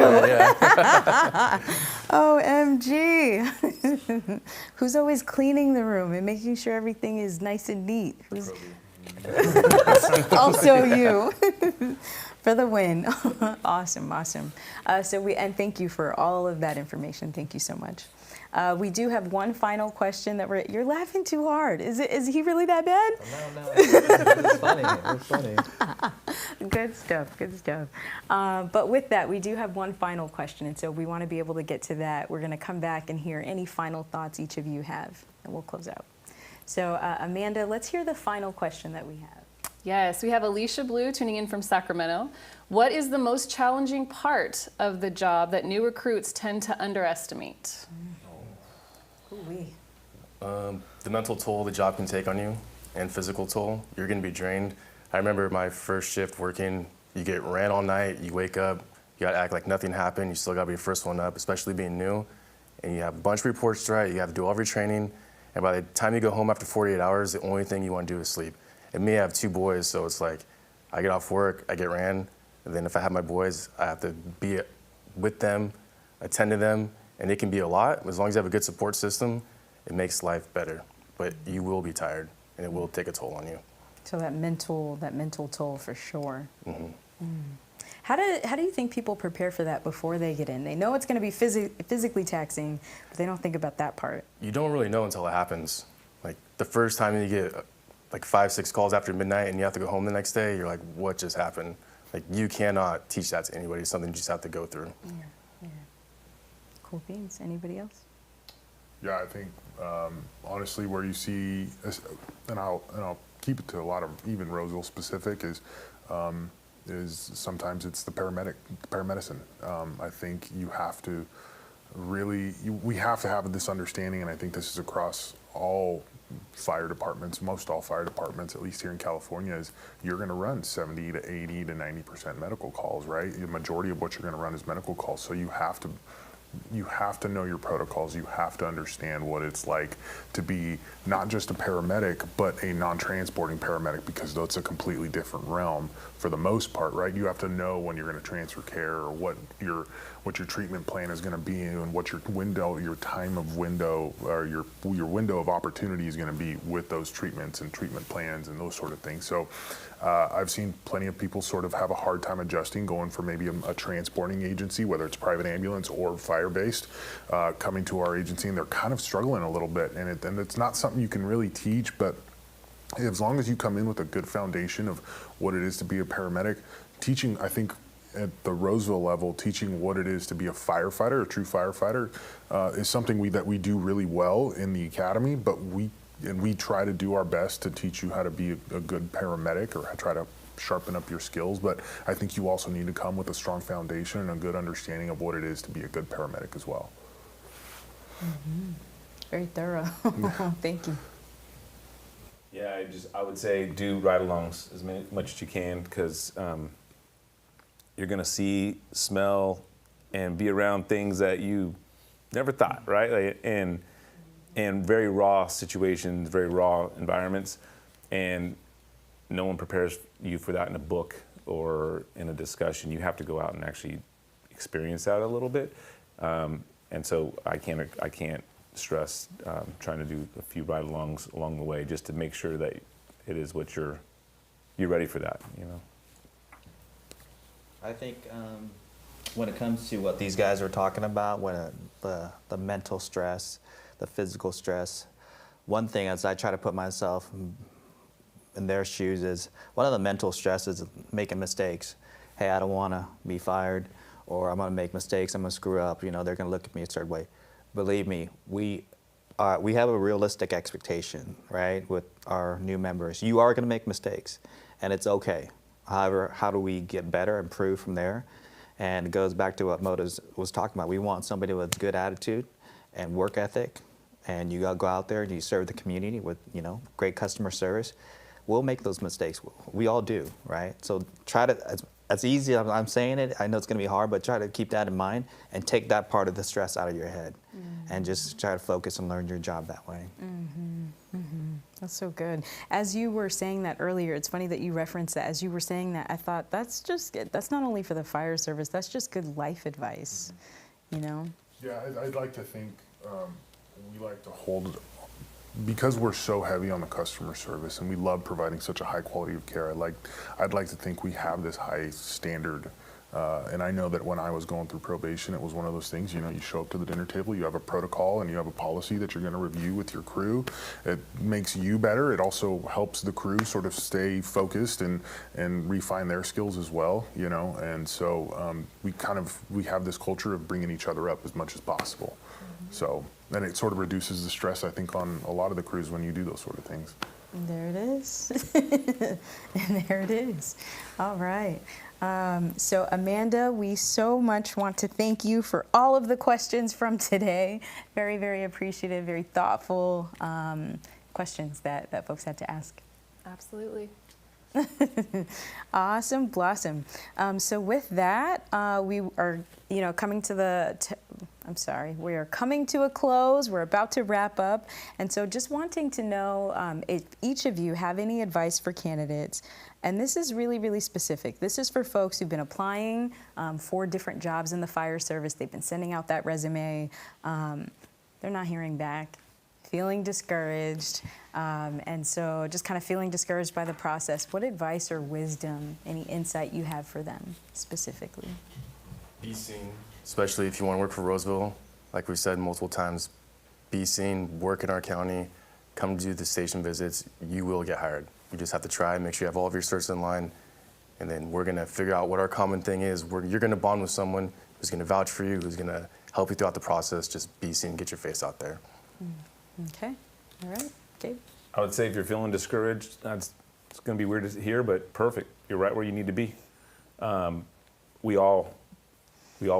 OMG. Who's always cleaning the room and making sure everything is nice and neat? Who's... Also you. For the win. Awesome, awesome. And thank you for all of that information. Thank you so much. We do have one final question that you're laughing too hard. Is he really that bad? No. It's funny. It's funny. Good stuff, good stuff. But with that, we do have one final question, and so we want to be able to get to that. We're going to come back and hear any final thoughts each of you have, and we'll close out. So Amanda, let's hear the final question that we have. Yes, we have Alicia Blue tuning in from Sacramento. What is the most challenging part of the job that new recruits tend to underestimate? The mental toll the job can take on you and physical toll. You're going to be drained. I remember my first shift working, you get ran all night, you wake up, you got to act like nothing happened, you still got to be the first one up, especially being new, and you have a bunch of reports to write, you have to do all of your training, and by the time you go home after 48 hours, the only thing you want to do is sleep. And me, I have 2 boys, so it's like I get off work, I get ran, and then if I have my boys, I have to be with them, attend to them, and it can be a lot. As long as you have a good support system, it makes life better. But you will be tired, and it will take a toll on you. So that mental toll for sure. How do you think people prepare for that before they get in? They know it's going to be physically taxing, but they don't think about that part. You don't really know until it happens. Like the first time you get like 5, 6 calls after midnight and you have to go home the next day, you're like, what just happened? Like you cannot teach that to anybody. It's something you just have to go through. Yeah. Cool beans. Anybody else? Yeah, I think honestly, where you see, and I'll keep it to a lot of even Roseville specific is sometimes it's the paramedicine. I think you have to we have to have this understanding, and I think this is across all fire departments, most all fire departments, at least here in California, is you're going to run 70 to 80 to 90% medical calls, right? The majority of what you're going to run is medical calls, so you have to you have to know your protocols. You have to understand what it's like to be not just a paramedic, but a non-transporting paramedic, because that's a completely different realm for the most part, right? You have to know when you're going to transfer care, or what your treatment plan is going to be, and what your window, your time of window, or your window of opportunity is going to be with those treatments and treatment plans and those sort of things. So I've seen plenty of people sort of have a hard time adjusting, going for maybe a transporting agency, whether it's private ambulance or fire-based, coming to our agency, and they're kind of struggling a little bit. And it's not something you can really teach, but as long as you come in with a good foundation of what it is to be a paramedic, teaching, I think, at the Roseville level, teaching what it is to be a firefighter, a true firefighter, is something that we do really well in the academy, but we try to do our best to teach you how to be a good paramedic, or try to sharpen up your skills. But I think you also need to come with a strong foundation and a good understanding of what it is to be a good paramedic as well. Mm-hmm. Very thorough. Thank you. Yeah, I would say do ride-alongs as much as you can, because you're going to see, smell, and be around things that you never thought, right? Like, and very raw situations, very raw environments, and no one prepares you for that in a book or in a discussion. You have to go out and actually experience that a little bit. And so I can't stress trying to do a few ride-alongs along the way, just to make sure that it is what you're ready for that, you know. I think when it comes to what these guys are talking about, the mental stress, the physical stress, one thing as I try to put myself in their shoes is, one of the mental stresses is making mistakes. Hey, I don't want to be fired, or I'm going to make mistakes, I'm going to screw up, you know, they're going to look at me a certain way. Believe me, we have a realistic expectation, right, with our new members. You are going to make mistakes, and it's okay. However, how do we get better, improve from there? And it goes back to what Moda was talking about. We want somebody with good attitude and work ethic, and you got to go out there and you serve the community with, you know, great customer service. We'll make those mistakes. We all do, right? So try to, as easy as I'm saying it, I know it's going to be hard, but try to keep that in mind and take that part of the stress out of your head, and just try to focus and learn your job that way. That's so good. As you were saying that earlier, it's funny that you referenced that. As you were saying that, I thought that's just good. That's not only for the fire service, that's just good life advice, you know? Yeah, I'd like to think we like to hold, because we're so heavy on the customer service and we love providing such a high quality of care, I'd like to think we have this high standard. And I know that when I was going through probation, it was one of those things, you know, you show up to the dinner table, you have a protocol and you have a policy that you're going to review with your crew. It makes you better. It also helps the crew sort of stay focused and refine their skills as well, you know. And so we have this culture of bringing each other up as much as possible. So, and it sort of reduces the stress, I think, on a lot of the crews when you do those sort of things. And there it is. And there it is. All right. So Amanda, we so much want to thank you for all of the questions from today. Very, very appreciative, very thoughtful questions that folks had to ask. Absolutely. Awesome, blossom. So with that, we are, coming to we are coming to a close. We're about to wrap up. And so just wanting to know if each of you have any advice for candidates. And this is really, really specific. This is for folks who've been applying for different jobs in the fire service. They've been sending out that resume. They're not hearing back, feeling discouraged. And so just kind of feeling discouraged by the process. What advice or wisdom, any insight you have for them specifically? Be seen, especially if you want to work for Roseville. Like we said multiple times, be seen, work in our county, come do the station visits, you will get hired. You just have to try, make sure you have all of your certs in line, and then we're gonna figure out what our common thing is. You're gonna bond with someone who's gonna vouch for you, who's gonna help you throughout the process. Just be seen, get your face out there. Okay, all right, Gabe? I would say if you're feeling discouraged, it's gonna be weird to hear, but perfect. You're right where you need to be. We all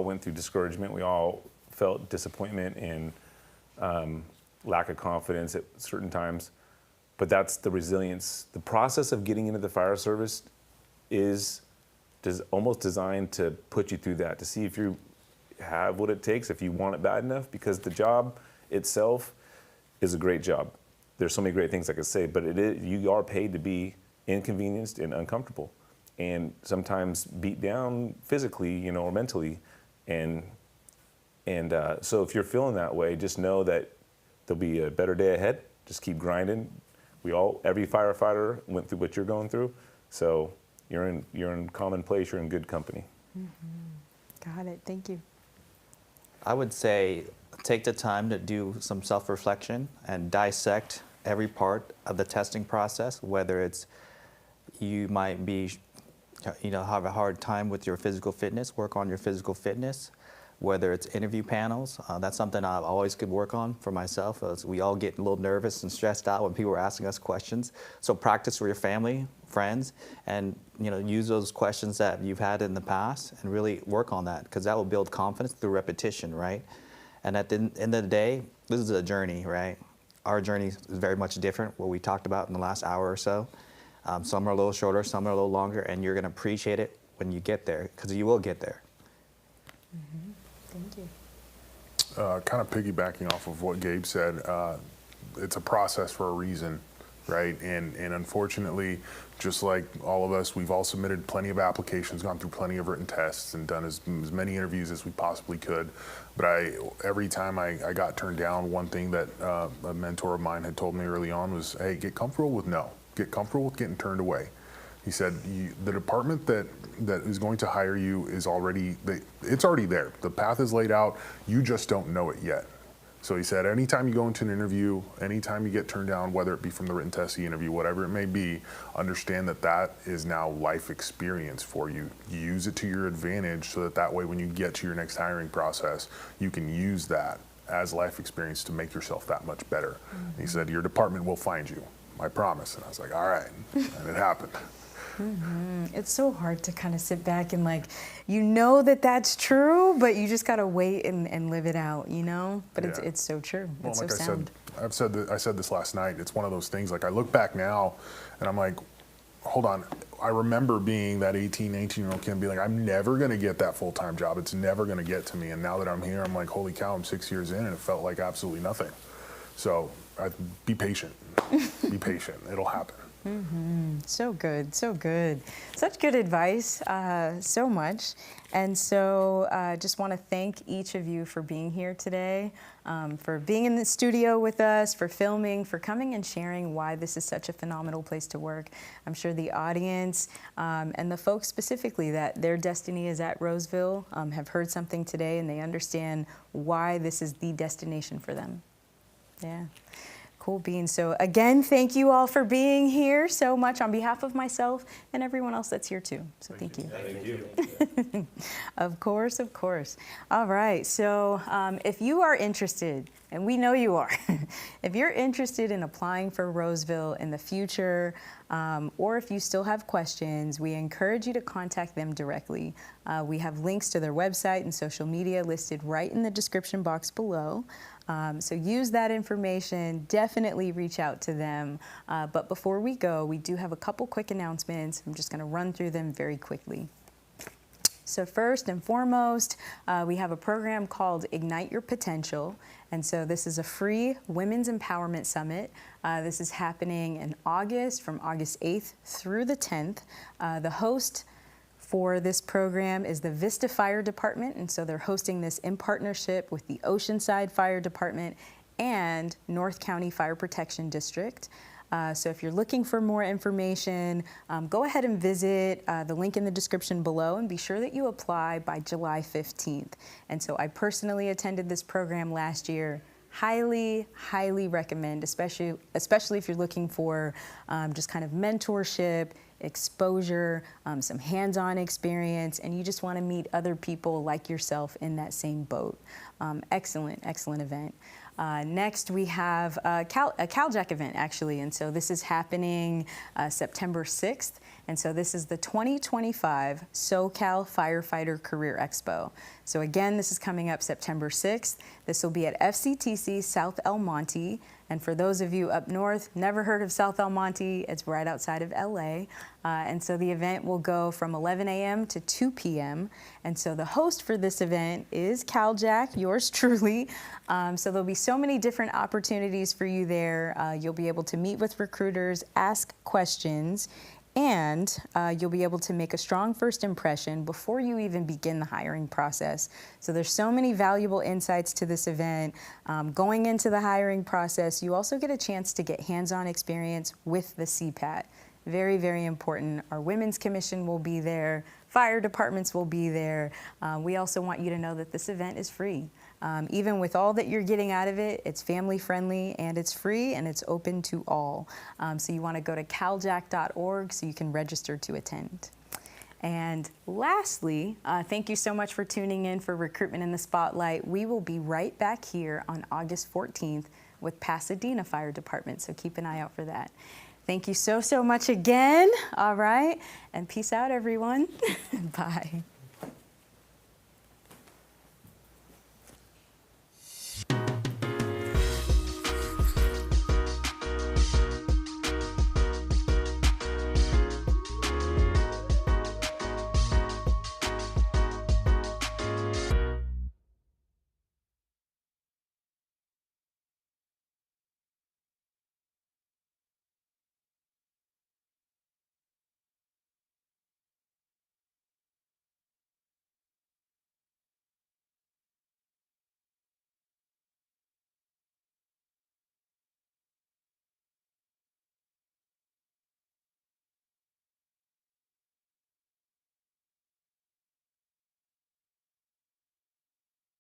went through discouragement. We all felt disappointment and lack of confidence at certain times. But that's the resilience. The process of getting into the fire service is almost designed to put you through that, to see if you have what it takes if you want it bad enough, because the job itself is a great job. There's so many great things I could say, but you are paid to be inconvenienced and uncomfortable, and sometimes beat down physically, you know, or mentally. And so if you're feeling that way, just know that there'll be a better day ahead. Just keep grinding. Every firefighter went through what you're going through, so you're in common place. You're in good company. Mm-hmm. Got it. Thank you. I would say take the time to do some self-reflection and dissect every part of the testing process, whether it's you might be, you know, have a hard time with your physical fitness, work on your physical fitness, whether it's interview panels. That's something I always could work on for myself, as we all get a little nervous and stressed out when people are asking us questions. So practice with your family, friends, and, you know, use those questions that you've had in the past and really work on that, because that will build confidence through repetition, right? And at the end of the day, this is a journey, right? Our journey is very much different, what we talked about in the last hour or so. Some are a little shorter, some are a little longer, and you're going to appreciate it when you get there, because you will get there. Mm-hmm. Thank you. Kind of piggybacking off of what Gabe said, it's a process for a reason, right? And unfortunately, just like all of us, we've all submitted plenty of applications, gone through plenty of written tests, and done as many interviews as we possibly could. But every time I got turned down, one thing that a mentor of mine had told me early on was, hey, get comfortable with no. Get comfortable with getting turned away. He said, the department that is going to hire you is it's already there. The path is laid out. You just don't know it yet. So he said, anytime you go into an interview, anytime you get turned down, whether it be from the written test, the interview, whatever it may be, understand that is now life experience for you. Use it to your advantage, so that way when you get to your next hiring process, you can use that as life experience to make yourself that much better. Mm-hmm. He said, your department will find you, I promise. And I was like, all right, and it happened. Mm-hmm. It's so hard to kind of sit back and, like, you know that that's true, but you just got to wait and live it out, you know? But yeah. It's so true. Well, it's like so sound. I said this last night. It's one of those things, like, I look back now and I'm like, hold on. I remember being that 18, 19-year-old kid and be like, I'm never going to get that full-time job. It's never going to get to me. And now that I'm here, I'm like, holy cow, I'm 6 years in, and it felt like absolutely nothing. So be patient. Be patient. It'll happen. Mm-hmm. So good, so good. Such good advice, so much. And so just want to thank each of you for being here today, for being in the studio with us, for filming, for coming and sharing why this is such a phenomenal place to work. I'm sure the audience and the folks specifically that their destiny is at Roseville have heard something today, and they understand why this is the destination for them. Yeah. Cool beans. So again, thank you all for being here so much on behalf of myself and everyone else that's here too. So thank you. Thank you. Of course, of course. All right. So if you are interested, and we know you are, if you're interested in applying for Roseville in the future, or if you still have questions, we encourage you to contact them directly. We have links to their website and social media listed right in the description box below. So use that information, definitely reach out to them. But before we go, we do have a couple quick announcements. I'm just going to run through them very quickly. So first and foremost, we have a program called Ignite Your Potential. And so this is a free Women's Empowerment Summit. This is happening in August, from August 8th through the 10th. The host for this program is the Vista Fire Department, and so they're hosting this in partnership with the Oceanside Fire Department and North County Fire Protection District. So if you're looking for more information, go ahead and visit the link in the description below, and be sure that you apply by July 15th. And so I personally attended this program last year. Highly, highly recommend, especially if you're looking for just kind of mentorship, exposure, some hands-on experience, and you just want to meet other people like yourself in that same boat. Excellent event. Next, we have a Cal-JAC event, actually, and so this is happening September 6th, and so this is the 2025 SoCal Firefighter Career Expo. So again, this is coming up September 6th. This will be at FCTC South El Monte, And for those of you up north, never heard of South El Monte, it's right outside of LA. And so the event will go from 11 a.m. to 2 p.m. And so the host for this event is Cal-JAC, yours truly. So there'll be so many different opportunities for you there. You'll be able to meet with recruiters, ask questions, and you'll be able to make a strong first impression before you even begin the hiring process. So there's so many valuable insights to this event. Going into the hiring process, you also get a chance to get hands-on experience with the CPAT. Very, very important. Our Women's Commission will be there. Fire departments will be there. We also want you to know that this event is free. Even with all that you're getting out of it, it's family friendly and it's free and it's open to all. So you want to go to caljac.org so you can register to attend. And lastly, thank you so much for tuning in for Recruitment in the Spotlight. We will be right back here on August 14th with Pasadena Fire Department, so keep an eye out for that. Thank you so much again. All right, and peace out, everyone. Bye.